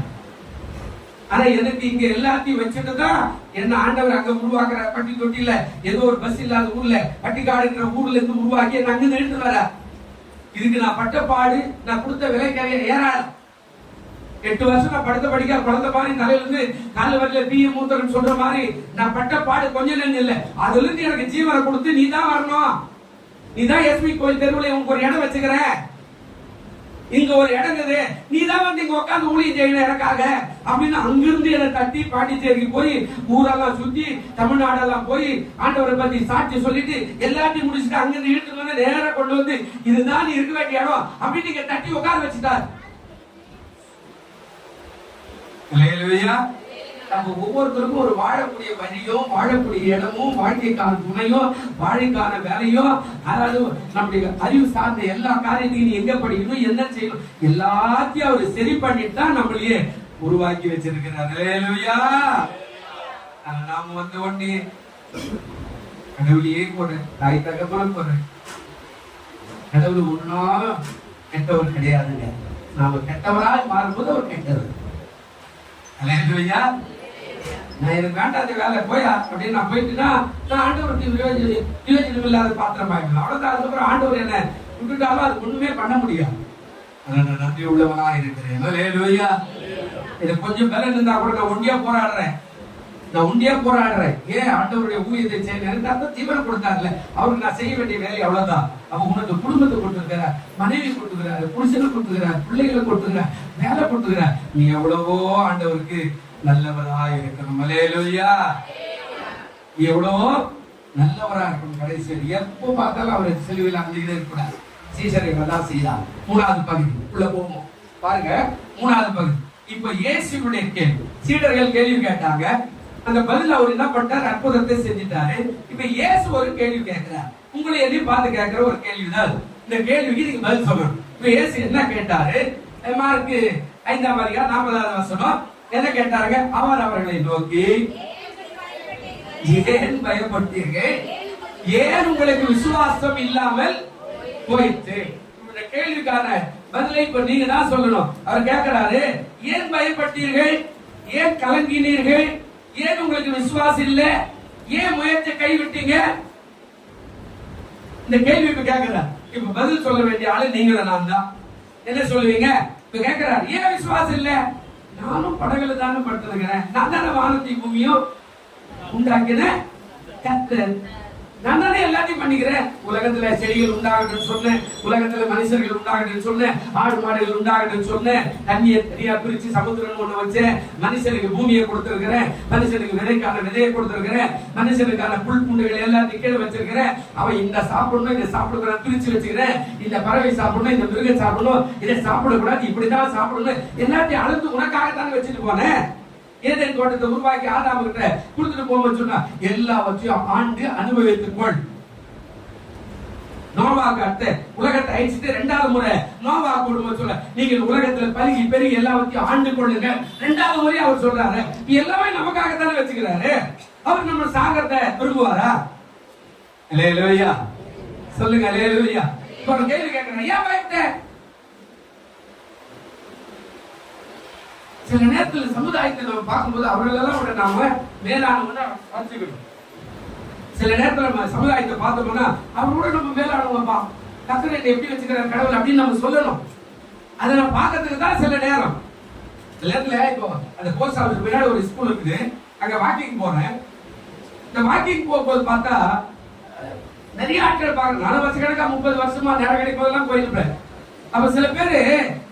Speaker 4: ஆனா எனக்கு இங்க எல்லாத்தையும் வச்சுட்டு தான் என்ன ஆண்டவர் அங்க உருவாக்குற. பட்டி தொட்டில ஏதோ ஒரு பஸ் இல்லாத ஊர்ல பட்டிக்காடுங்கிற ஊர்ல இருந்து உருவாக்கி என்ன அங்க நின்று வர. இதுக்கு நான் பட்ட பாடு, நான் கொடுத்த விலைக்காக ஏறாது. 8 வருஷம் நான் படுத்த படிக்க குழந்தை மாதிரி தலையில இருந்து கால வரல பிஏ மூத்தரன் சொல்ற மாதிரி நான் பட்ட பாடு கொஞ்சம் நெஞ்சு இல்ல. அதுல இருந்து எனக்கு ஜீவனை கொடுத்து நீ தான் வரணும், நீ தான் எஸ்பி கோயில் தெருவுல உனக்கு ஒரு இடம் வச்சுக்கிற, இங்க ஒரு இடம் இருக்குது, நீ தான் வந்து இங்க உட்காந்து ஊழியம் செய்யணும் எனக்காக அப்படின்னு அங்கிருந்து என்னை தட்டி பாண்டிச்சேரிக்கு போய் ஊரெல்லாம் சுத்தி தமிழ்நாடெல்லாம் போய் ஆண்டவரை பத்தி சாட்சி சொல்லிட்டு எல்லாத்தையும் முடிச்சுட்டு அங்கிருந்து இழுத்து வந்து நேரா கொண்டு வந்து இதுதான் நீ இருக்க வேண்டிய இடம் அப்படின்னு நீங்க தட்டி உட்கார வச்சுட்டார். நம்ம ஒவ்வொருத்தருக்கும் ஒரு வாழக்கூடிய வழியும் வாழக்கூடிய இடமும் வாழ்க்கைக்கான துணையும் வாழ்க்கைக்கான வேலையும், அதாவது நம்முடைய அறிவு சார்ந்த எல்லா காரியத்தையும் நீ எங்க படிக்கணும், என்ன செய்யணும், எல்லாத்தையும் அவர் சரி பண்ணிட்டு தான் நம்மளையே உருவாக்கி வச்சிருக்கிறார். அல்லேலூயா. நாம வந்து ஒண்ணு கடவுளையே போறேன், தாய் தகப்பன போறேன். கடவுள் ஒன்னாலும் கெட்டவர் கிடையாதுங்க. நாம கெட்டவரால் மாறும்போது அவர் கெட்டவர். அல்லேலூயா. நான் எனக்கு வேண்டாம் அந்த வேலை போயா அப்படின்னு நான் போயிட்டுனா நான் ஆண்டவருக்கு வியோஜனம் இல்லாத பாத்திரம் ஆயிடும். அவ்வளவுதான். அதுக்கப்புறம் ஆண்டவர் என்ன விட்டுட்டாலும் அது ஒண்ணுமே பண்ண முடியாது. நான் நன்றி உள்ளவனா இருக்கிறேன். அல்லேலூயா. இது கொஞ்சம் பலன் இருந்தா கூட நான் ஒண்டியா போராடுறேன். ஏன் ஆண்டவருடைய ஊழியத்தை செய்ய எனக்கு அந்த தீவிரம் கொடுத்தாருல, அவருக்கு நான் செய்ய வேண்டிய வேலை அவ்வளவுதான். அவன் உனக்கு குடும்பத்தை கொடுத்துருக்கிறார், மனைவி கொடுத்துக்கிறாரு, புருஷனை கொடுத்துக்கிறார், பிள்ளைகளை கொடுத்துக்கிறார், வேலை கொடுத்துக்கிறார். நீ எவ்வளவோ ஆண்டவருக்கு நல்லவரா இருக்கணும். அல்லேலூயா. எவ்வளவோ நல்லவரா இருக்கணும். கடைசி எப்போ பார்த்தாலும் அவர் செலவில் அங்கேயே இருக்கக்கூடாது. சீசர்கள் தான் செய்தார். 3வது பகுதி உள்ள போவோம் பாருங்க. 3வது பகுதி. இப்ப இயேசுவுடைய கேள்வி, சீடர்கள் கேள்வி கேட்டாங்க. அந்த பதில் அவர் என்ன பண்ணார், அற்புதத்தை செஞ்சிட்டாரு. இப்ப இயேசு ஒரு கேள்வி கேட்கிறார். உங்களை எதையும் பார்த்து கேட்கிற ஒரு கேள்விதான். இந்த கேள்விக்கு நீங்க பதில் சொல்லணும். இப்ப இயேசு என்ன கேட்டாரு, மார்க்கு 5ஆம் அதிகாரம் 40வது வசனம் என்ன கேட்டாருங்க? அவர் அவர்களை நோக்கி ஏன் பயப்பட்டீர்கள், ஏன் உங்களுக்கு விசுவாசம் இல்லாமல் போயிட்டு. இந்த கேள்விக்கான பதிலை இப்ப நீங்க தான் சொல்லணும். அவர் கேட்கிறாரு, ஏன் பயப்பட்டீர்கள், ஏன் கலங்கினீர்கள், ஏன் உங்களுக்கு விசுவாசம் இல்ல, ஏன் முயற்சி கைவிட்டீங்க? இந்த கேள்வி இப்ப கேட்கிறார். இப்ப பதில் சொல்ல வேண்டிய ஆளு நீங்க நான் தான். என்ன சொல்லுவீங்க? இப்ப கேட்கிறார், ஏன் விசுவாசம் இல்ல? நானும் படகுல தானே படுத்திருக்கிறேன், நான் தானே வானத்தையும் பூமியும் உண்டாக்கினேன், கர்த்தர் நான் தானே எல்லாத்தையும் பண்ணிக்கிறேன். உலகத்துல செடிகள் உண்டாகட்டும் சொன்னேன், உலகத்துல மனுஷர்கள் உண்டாகட்டும் சொன்னேன், ஆடு மாடுகள் உண்டாகட்டும் சொன்னேன், தண்ணியை தனியா பிரிச்சு சமுத்திரம் ஒண்ணு வச்சேன், மனுஷனுக்கு பூமியை கொடுத்திருக்கிறேன், மனுஷனுக்கு விதைக்கான விதையை கொடுத்திருக்கிறேன், மனுஷனுக்கான புல் பூண்டுகள் எல்லாத்தையும் கீழே வச்சிருக்கிறேன். அவன் இந்த சாப்பிடணும், இதை சாப்பிடுறேன் பிரிச்சு வச்சுக்கிறேன், இந்த பறவை சாப்பிடணும், இந்த மிருகம் சாப்பிடணும், இதை சாப்பிடக்கூடாது, இப்படிதான் சாப்பிடணும், எல்லாத்தையும் அளந்து உனக்காகத்தானே வச்சுட்டு போனேன். ஏதேன் தோட்டத்தை உருவாக்கி ஆதாம் கிட்ட கொடுத்துட்டு போக சொன்னா எல்லாவற்றையும் ஆண்டு அனுபவித்துக் கொள். நோவா நோவாவுக்கு அடுத்து உலகத்தை அழிச்சிட்டு 2வது முறை நோவா குடும்பம் சொல்ல நீங்கள் உலகத்துல பருகி பெருகி எல்லாத்தையும் ஆண்டு கொள்ளுங்க. 2வது முறை அவர் சொல்றாரு. எல்லாமே நமக்காகத்தானே வச்சுக்கிறாரு. அவர் நம்ம சாகத்தை விரும்புவாரா? அல்லேலூயா சொல்லுங்க. அல்லேலூயா. இப்ப ஒரு கேள்வி கேட்கிறேன், ஏன் பயப்பட்ட? சில நேரத்தில் சமுதாயத்தை நம்ம பார்க்கும்போது அவர்களெல்லாம் விட நாம மேலானவங்க வச்சுக்கணும். சில நேரத்தில் நம்ம சமுதாயத்தை பார்த்தோம்னா அவரோட நம்ம மேலானவங்கப்பா, கர்த்தரை எப்படி வச்சுக்கிறார் கடவுள் அப்படின்னு நம்ம சொல்லணும். அதை நம்ம பார்க்கறதுக்கு தான் சில நேரம். சில நேரத்துல இப்போ அந்த போஸ்ட் ஆஃபீஸ் பின்னாடி ஒரு ஸ்கூல் இருக்குது, அங்க வாக்கிங் போறேன். இந்த வாக்கிங் போகும்போது பார்த்தா நிறைய ஆட்கள் பார்க்கணும். 4 வருஷ கணக்கா 30 வருஷமா நேரம் கிடைக்கும் போதெல்லாம் போயிருப்பேன். அப்ப சில பேரு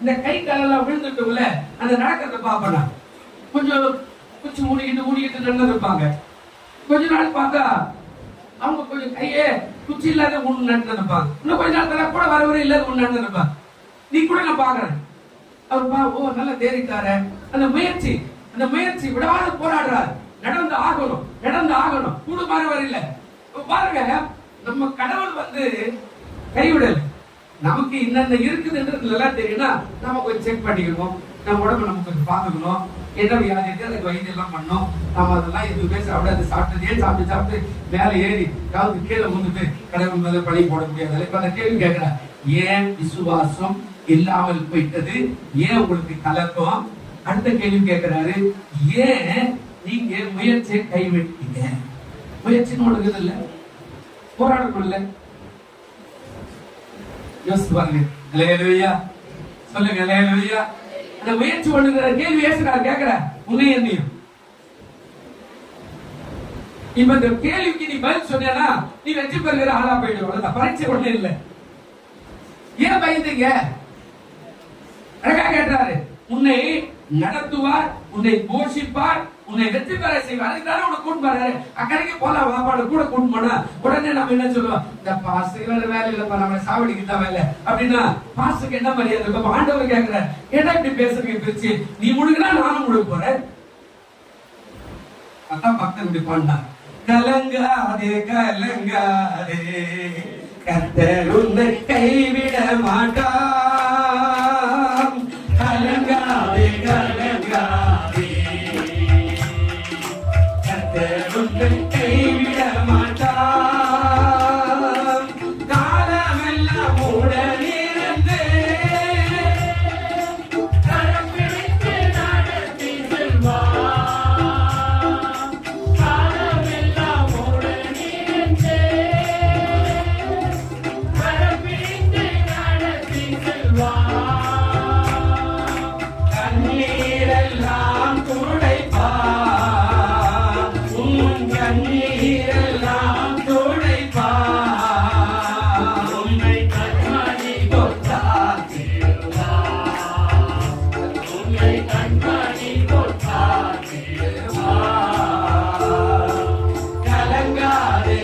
Speaker 4: இந்த கை காலெல்லாம் விழுந்துட்டுல அந்த நடக்கிறத பாப்பா கொஞ்சம் குச்சி மூடிக்கிட்டு நடந்து இருப்பாங்க. கொஞ்ச நாள் பார்த்தா அவங்க கொஞ்சம் கையே குச்சி இல்லாத ஒண்ணு நடந்து இருப்பாங்க. இன்னும் கொஞ்ச நாள் கூட வரவரை இல்லாத ஒண்ணு நடந்து இருப்பாங்க. நீ கூட நான் பாக்குறேன். அவர் ஓ நல்லா தேறிட்டாரு. அந்த முயற்சி விடாத போராடுறாரு. நடந்து ஆகணும் கூட வரவரை இல்ல. பாருங்க, நம்ம கடவுள் கைவிடல. நமக்கு என்னென்ன இருக்குதுன்றது எல்லாம் தெரியும்னா நம்ம கொஞ்சம் செக் பண்ணிக்கணும். நம்ம உடம்பு நம்ம கொஞ்சம் பார்த்துக்கணும். என்ன வியாதி இருக்கு அதுக்கு வைத்தியம் எல்லாம் பண்ணணும். நம்ம அதெல்லாம் எதுவுமே சாப்பிடாது. சாப்பிட்டு மேல ஏறி யாருக்கு கீழே வந்துட்டு கடவுள் மேல பழி போட முடியாது. இப்ப அந்த கேள்வி கேட்கிறேன், ஏன் விசுவாசம் இல்லாமல் போயிட்டது? ஏன் உங்களுக்கு கலக்கம்? அடுத்த கேள்வி கேட்கிறாரு, ஏன் நீங்க முயற்சியை கைவிட்டீங்க? முயற்சின்னு ஒண்ணு இல்ல, போராடணும் இல்ல. யோசிச்சு பாருங்க. அல்லேலூயா சொல்லுங்க. அல்லேலூயா. அந்த முயற்சி பண்ணுகிற கேள்வி ஏசுறாரு, கேட்கிற உன்னை என்னையும். இப்ப இந்த கேள்விக்கு நீ பதில் சொன்னா நீ வெற்றி பெறுகிற ஆளா போயிடுவோம். பரீட்சை ஒண்ணு இல்ல. ஏன் பயந்தீங்க? அழகா கேட்டாரு, உன்னை நடத்துவார், உன்னை போஷிப்பார், உன்னை வெற்றி பெற செய்வார். அதுக்குதானே உனக்கு கூட்டு போறாரு. அக்கறைக்கு போலாம் வாப்பாடு கூட கூட்டு போனா உடனே நம்ம என்ன சொல்லுவோம், இந்த பாஸ்டர் வேலை இல்லப்பா, நம்ம சாவடிக்கு தான் வேலை அப்படின்னா பாஸ்டருக்கு என்ன மரியாதை இருக்கும்? ஆண்டவர் கேட்கிற, ஏன்னா இப்படி பேசுறீங்க பிரிச்சு? நீ முழுகினா நானும் முழுக போறேன். அதான் பக்தன் இப்படி பண்ணார். கலங்காதே கர்த்தர் உன்னை கைவிட மாட்டார். கலங்காதே கர்த்தர் உன்னை கைவிட மாட்டார். காலமெல்லாம் உடனிருந்து
Speaker 2: கரம் பிடித்து நடத்தி செல்வார். காலமெல்லாம் உடனிருந்து கரம் பிடித்து நடத்தி செல்வார்.
Speaker 4: கண்ணீரெல்லாம் துடைப்பார், உன் கண்ணீரெல்லாம் துடைப்பார்.
Speaker 2: உன்னை கண்மணி தொட்டாற்றிடுவார். உன்னை கண்மணி தொட்டாற்றிடுவார்.
Speaker 4: கலங்காதே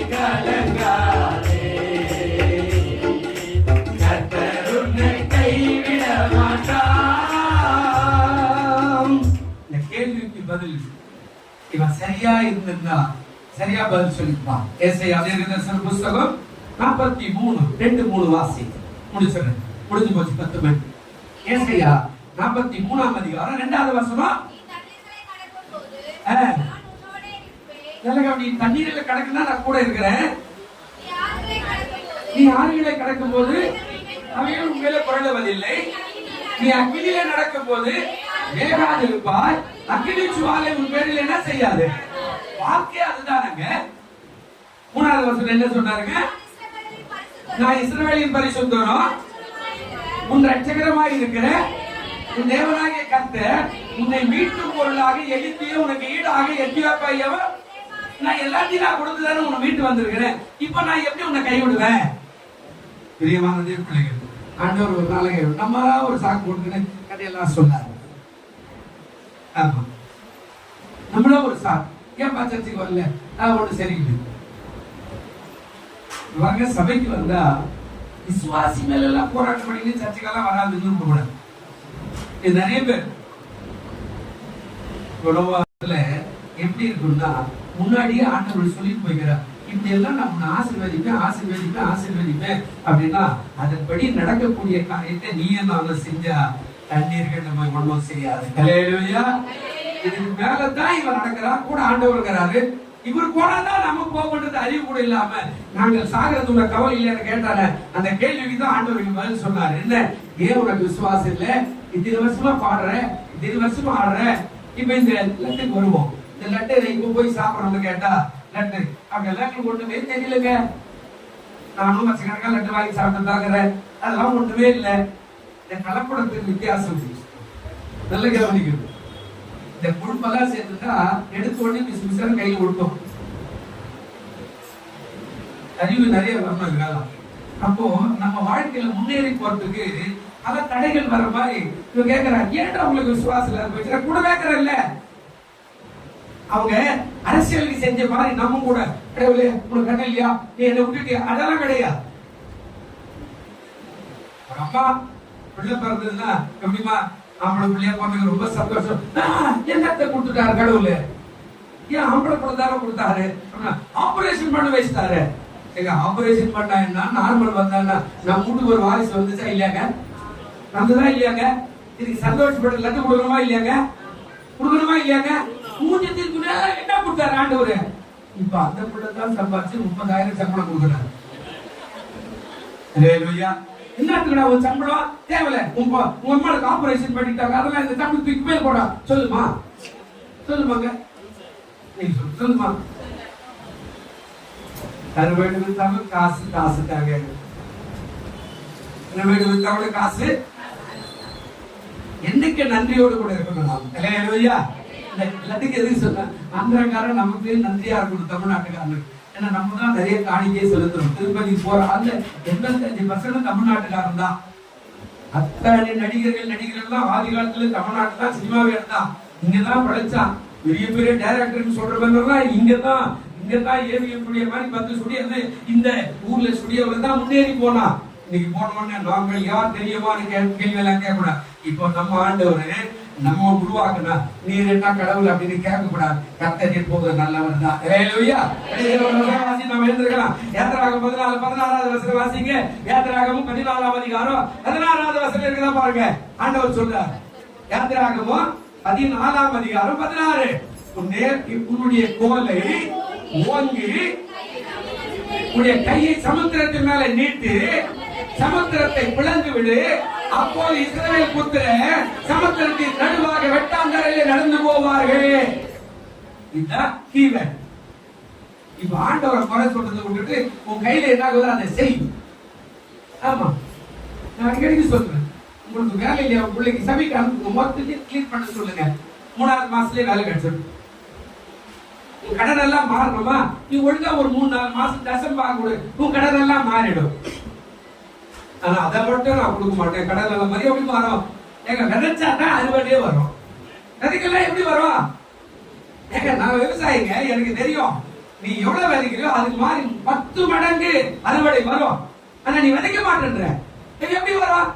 Speaker 4: கர்த்தர் உன்னை கைவிட மாட்டார். இந்த கேள்விக்கு பதில் இவன் சரியா இருந்திருந்தா சரியா பதில் சொல்லிப்பான். ஏசாயா தீர்க்கதரிசன புஸ்தகம் 43:2-3 வாசி முடிச்சிடுறேன். முடிஞ்சு போச்சு 10 மணி. ஏசாயா 43ஆம் அதிகாரம் 2வது வசனம். நீ தண்ணீரில் கடக்குன்னா நான் கூட இருக்கிறேன். நீ ஆறுகளை கடக்கும் போது அவைகள் உண்மையில குறைவதில்லை. நீ அக்கினியில நடக்கும் போது வேகாது இருப்பாய். அக்கினி சுவாலை உன் பேரில் என்ன செய்யாது. வாக்கே அதுதானங்க. 3வது வசனம் என்ன சொன்னாருங்க? நான் இஸ்ரவேலின் பரிசுத்தரும் உன் ரட்சகரமாய் இருக்கிற உன் தேவனாகிய கர்த்தர் உன்னை மீட்டும் பொருளாக எகிப்திய உனக்கு ஈடாக எத்தியோப்பியாவை நான் எல்லாத்தையும் நான் கொடுத்துதானே உன்னை மீட்டு வந்திருக்கிறேன். இப்ப நான் எப்படி உன்னை கைவிடுவேன்? பிரியமான தேவ பிள்ளைகள், ஆண்டவர் ஒரு நாளைக்கு நம்ம ஒரு சாக்கு போட்டுக்கின்னு கதையெல்லாம் சொன்னார். ஆமா, நம்மள ஒரு சாக்கு. ஏன் சர்ச்சைக்கு வரல? நான் ஒண்ணு சரியில்லை. வாங்க சபைக்கு வந்தா விசுவாசி மேல எல்லாம் போராட்டம் பண்ணி சர்ச்சைக்கெல்லாம் வராதுன்னு கூட இது நிறைய பேர் உலகத்துல எப்படி இருக்குன்னா முன்னாடியே ஆண்டவர் சொல்லிட்டு போய்கிறார். இப்படி எல்லாம் நம்ம ஆசீர்வதிப்பேன் அப்படின்னா அதன்படி நடக்கக்கூடிய காரியத்தை நீயே நானும் செஞ்சா தண்ணீர்கள் நம்ம ஒண்ணும் செய்யாது. ஹல்லேலூயா. இதுக்கு மேலதான் இவர் நடக்கிறார், கூட ஆண்டவர் இருக்கிறாரு. இவர் போனாதான் நம்ம போகன்றது அறிவு கூட இல்லாம நாங்கள் சாகிறது உள்ள கவலை இல்லைன்னு கேட்டாரு. அந்த கேள்விக்கு தான் ஆண்டவருக்கு பதில் சொன்னார். என்ன, ஏன் உனக்கு விசுவாசம் இல்ல? இத்தனை வருஷமா பாடுற, இத்தனை வருஷமா ஆடுற, இப்ப இந்த லட்டுக்கு வருவோம். இந்த லட்டு இப்ப போய் சாப்பிடணும்னு கேட்டா லட்டு அப்படி எல்லாம் ஒண்ணுமே தெரியலங்க. நானும் லட்சக்கணக்கான லட்டு வாங்கி சாப்பிட்டுதாங்கிறேன். அதெல்லாம் ஒண்ணுமே இல்லை. இந்த கலப்படத்துக்கு வித்தியாசம் நல்ல கவனிக்கணும். இந்த கொழுப்பெல்லாம் சேர்த்துட்டா எடுத்த உடனே மிஸ் கையில் கொடுக்கும். அறிவு நிறைய வரணும். அப்போ நம்ம வாழ்க்கையில முன்னேறி போறதுக்கு பல தடைகள் வர மாதிரி இவங்க கேட்கிறாங்க, ஏன்டா உங்களுக்கு விசுவாசம் இல்ல? கூட கேட்கறல்ல, அவங்க அரசியலுக்கு செஞ்ச மாதிரி நம்ம கூட கடவுளே உனக்கு கண்ண இல்லையா, நீ என்ன விட்டுட்டியா, அதெல்லாம் கிடையாது. ஒரு அம்மா பிள்ளை பிறந்ததுன்னா எப்படிமா ஆம்பளை பிள்ளையா போனது ரொம்ப சந்தோஷம். என்னத்தை கொடுத்துட்டாரு கடவுளு, ஏன் ஆம்பளை பிள்ளைதார கொடுத்தாரு, ஆபரேஷன் பண்ண வச்சுட்டாரு. எங்க ஆபரேஷன் பண்ணா என்ன, நார்மல் வந்தாங்கன்னா நம்ம வீட்டுக்கு ஒரு வாரிசு வந்துச்சா இல்லையாங்க? வந்ததா இல்லையாங்க? இதுக்கு சந்தோஷப்பட்டு லட்டு கொடுக்கணுமா இல்லையாங்க? கொடுக்கணுமா இல்லையாங்க? மூஞ்சத்திற்கு என்ன கொடுத்தாரு ஆண்டவரு? இப்ப அந்த பிள்ளை தான் சம்பாதிச்சு 30,000 சம்பளம் கொடுக்குறாரு. என்னத்துக்குடா ஒரு சம்பளம் தேவையில்ல, உங்க அம்மாவுக்கு ஆபரேஷன் பண்ணிட்டாங்க, அதெல்லாம் இந்த தமிழ் தூக்கி மேல் போடா. சொல்லுமா, சொல்லுமாங்க, நீங்க சொல்லுமா. கருவேடு வித்தாங்க காசு, காசு தாங்க. கருவேடு வித்தாங்க காசு. என்னைக்கு நன்றியோடு கூட இருக்கணும் நாம். ஹல்லேலூயா. எல்லாத்துக்கும் எதுக்கு சொன்ன, ஆந்திரக்காரன் நமக்கு நன்றியா இருக்கணும் தமிழ்நாட்டுக்காரனுக்கு. ஏன்னா நம்ம தான் நிறைய காணிக்கையை செலுத்தணும். திருப்பதி போற அந்த 85% தமிழ்நாட்டுக்காரன் தான். அத்தனை நடிகர்கள் தான் ஆதி காலத்துல தமிழ்நாட்டுல தான் சினிமாவே இருந்தான். இங்கதான் படைச்சான். பெரிய பெரிய டைரக்டர் சொல்றவங்க இங்கதான் ஏவிய மாதிரி வந்து ஸ்டுடியோ, இந்த ஊர்ல ஸ்டுடியோல தான் முன்னேறி போனா. இன்னைக்கு போனோம்னா நாங்கள் யார் தெரியுமான்னு கேள்வி எல்லாம் கேட்கக்கூடாது. இப்போ நம்ம ஆண்டவரு நம்ம உருவாக்குனா நீ என்ன கடவுள் அப்படின்னு கேட்க கூடாது. கர்த்தர் எப்போது நல்லவர் தான். ஹல்லேலூயா. நம்ம எழுந்திருக்கலாம். யாத்திராகமம் 16வது வசனம் வாசிங்க. யாத்திராகமம் 14ஆம் அதிகாரம் 16வது வசனம் இருக்குதா பாருங்க. ஆண்டவர் சொல்றார், யாத்திராகமம் 14ஆம் அதிகாரம் 16, உன்னுடைய கோலை ஓங்கி உன்னுடைய கையை சமுத்திரத்தின் மேல நீட்டு சமுத்திரத்தை பிளந்து விடு, அப்போது இஸ்ரவேல் புத்திரர் சமுத்திரத்தின் நடுவாக வெட்டாந்தரையிலே நடந்து போவார்கள். இதுதான் கீவேர்ட். இப்ப ஆண்டவரை குறை சொல்றதை விட்டுட்டு உன் கையில என்ன ஆகுதோ அதை செய். ஆமா, நான் அடிக்கடி சொல்றேன், உங்களுக்கு வேலை இல்லையா, பிள்ளைக்கு சபைக்கு அனுப்புங்க, மொத்தத்தையும் கிளீன் பண்ண சொல்லுங்க. 3வது மாசத்துலயே வேலை கிடைச்சிடும். உன் கடன் எல்லாம் மாறணுமா, நீ ஒழுங்கா ஒரு 3-4 மாசம் தசம்பாக கொடு, உன் கடன் எல்லாம் மாறிடும். ஆனா அதை மட்டும் நான் கொடுக்க மாட்டேன். கடல் நல்ல மாதிரி எப்படி வரும்? எங்க விதைச்சாதான் அறுவடையே வரும். விதைக்கெல்லாம் எப்படி வரும்? ஏங்க நான் விவசாயிங்க, எனக்கு தெரியும். நீ எவ்வளவு விதைக்கிறியோ அதுக்கு மாதிரி 10 மடங்கு அறுவடை வரும். ஆனா நீ விதைக்க மாட்டேன்ற, எப்படி வரும்?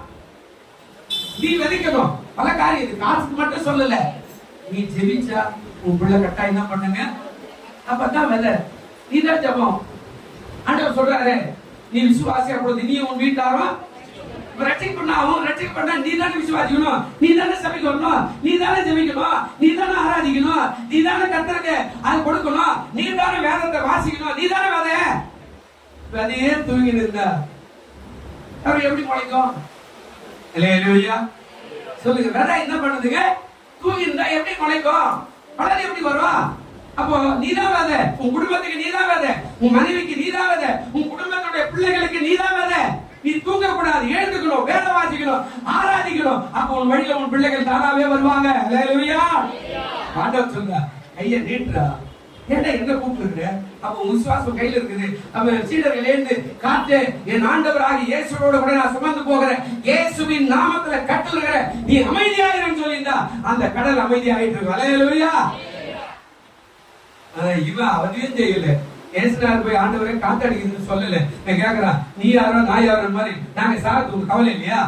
Speaker 4: நீ விதைக்கணும். பல காரியம் காசுக்கு மட்டும் சொல்லல, நீ ஜெபிச்சா உன் பிள்ளை கட்டாயம் தான் பண்ணுங்க. அப்பதான் விதை. நீ தான் ஜெபம். ஆண்டவர் சொல்றாரு, நீ விசுவாசியா கொடுத்து நீ உன் வீட்டாரும் ரட்சிக்கப்பட்டா நீ தானே விசுவாசிக்கணும், நீ தானே சபைக்கு வரணும், நீ தானே ஜெபிக்கணும், நீ தானே ஆராதிக்கணும், நீ தானே கர்த்தருக்கு அது கொடுக்கணும், நீ தானே வேதத்தை வாசிக்கணும், நீ தானே விதையே தூங்கி இருந்தா அவர் எப்படி முளைக்கும்? ஹல்லேலூயா. சொல்லுங்க, விதை என்ன பண்ணுதுங்க? தூங்கி இருந்தா எப்படி முளைக்கும்? வளர்ந்து எப்படி வரும்? அப்போ நீதான் விதை, உன் குடும்பத்துக்கு நீதான் விதை, உன் மனைவிக்கு நீதான் விதை, உன் குடும்பத்துடைய பிள்ளைகளுக்கு நீதான் விதை. நீ தூங்க கூடாது, எழுந்துக்கணும், வேத வாசிக்கணும், ஆராதிக்கணும். அப்போ உன் வழியில உன் பிள்ளைகள் தானாவே வருவாங்க. ஹல்லேலூயா. ஆண்டவர் சொல்றா, கையை நீட்டுறா. ஏன்டா என்ன கூப்பிட்டு? அப்போ விசுவாசம் கையில இருக்குது. அவன் சீடர்கள் எழுந்து, காத்து என் ஆண்டவராகிய இயேசுவோட கூட நான் சுமந்து போகிறேன், இயேசுவின் நாமத்துல கட்டுகிற நீ அமைதியாயிரும் சொல்லியிருந்தா அந்த கடல் அமைதியாயிட்டு இருக்கு. ஹல்லேலூயா. இவன் அவதையும் செய்யல. ஏசுனார் போய் ஆண்டவரே காத்தடிக்குதுன்னு சொல்லல. நான் கேக்குறான், நீ யாரோ நான் யாரோ மாதிரி நாங்க சாகத்து உங்க கவலை இல்லையா?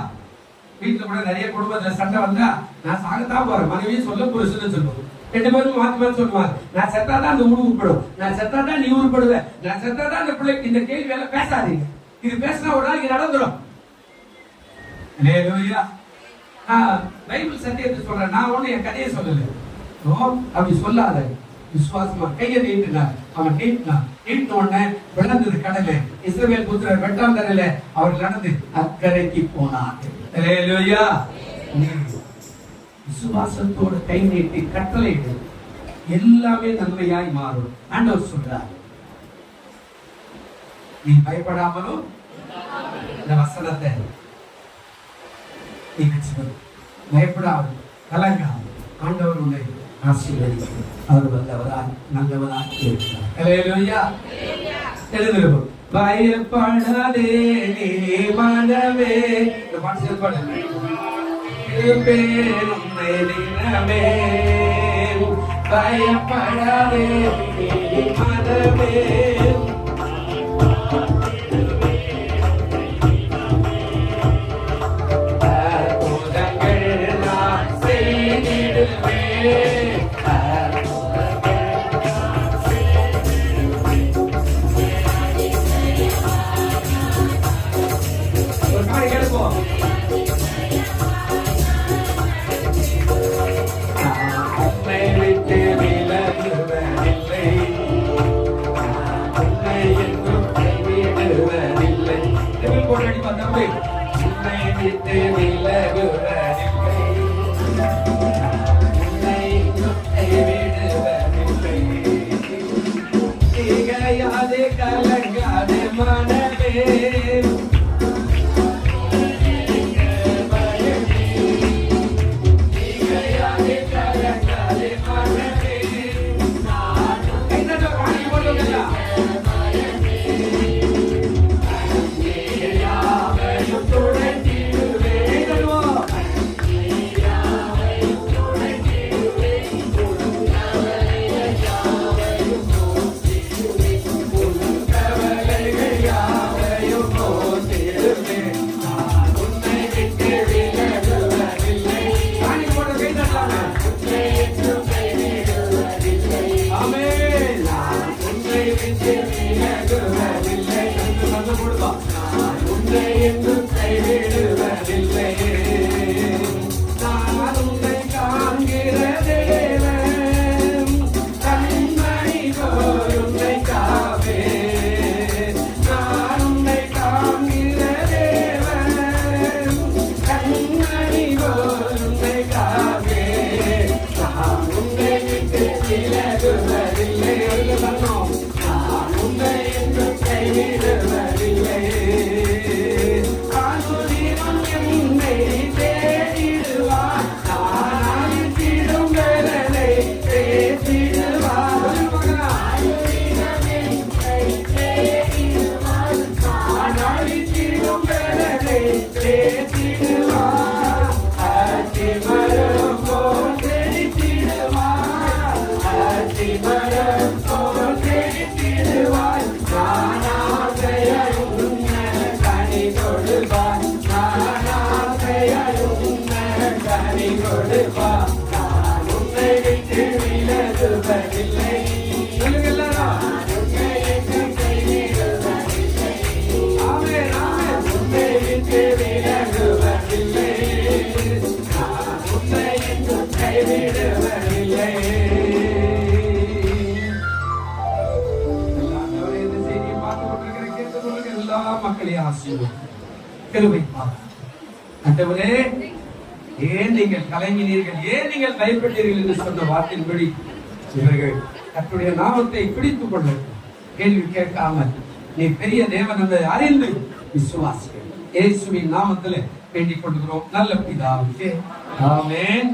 Speaker 4: வீட்டுல கூட நிறைய குடும்பத்துல சண்டை வந்தா நான் சாகத்தான் போறேன், மனைவியும் சொல்ல புருஷன்னு சொல்லுவோம். 2 பேரும் மாத்தி மாத்தி சொல்லுவாங்க. நான் செத்தாதான் அந்த ஊரு உருப்படும், நான் செத்தாதான் நீ உருப்படுவ, நான் செத்தாதான் அந்த பிள்ளை. இந்த கேள்வி எல்லாம் பேசாதீங்க. இது பேசினா ஒரு நாளைக்கு நடந்துடும். பைபிள் சத்தியத்தை சொல்றேன், நான் ஒண்ணு என் கதையை சொல்லல. அப்படி சொல்லாத, விசுவாசமா கையை நீட்டினார். அவன் நீட்டின உடனே விளந்தது கடலை. இஸ்ரவேல் புத்திரர் வெட்டாந்தரையில அவர் நடந்து அக்கறைக்கு போனார். விசுவாசத்தோட கை நீட்டி கட்டளை எல்லாமே நன்மையாய் மாறும். ஆண்டவர் சொல்றார், நீ பயப்படாமலும் இந்த வசனத்தை நீ வச்சுக்கணும். பயப்படாது, கலங்காது. ஆண்டவர் உன்னை ஆசீர்வதிக்கும். அவர் வல்லவராய் நல்லவராய் இருக்கிறார். ஹல்லேலூயா. எழுந்திருப்போம். பயப்படாதே நீ மனமே. இந்த பாட்டு பாடுங்க. தினமே பயப்படாதே நீ மனமே. கலங்காதே மனமே. ஆண்டவரே, ஏன் நீங்கள் கலங்கினீர்கள், ஏன் நீங்கள் பயப்பட்டீர்கள் என்று சொன்ன வார்த்தையின்படி இவர்கள் தன்னுடைய நாமத்தை பிடித்துக் கொள்ள கேள்வி கேட்காமல் நீ பெரிய தேவன் என்று அறிந்து விசுவாசிகள். இயேசுவின் நாமத்தில் வேண்டிக் கொள்கிறோம் நல்ல பிதாவே, ஆமென்.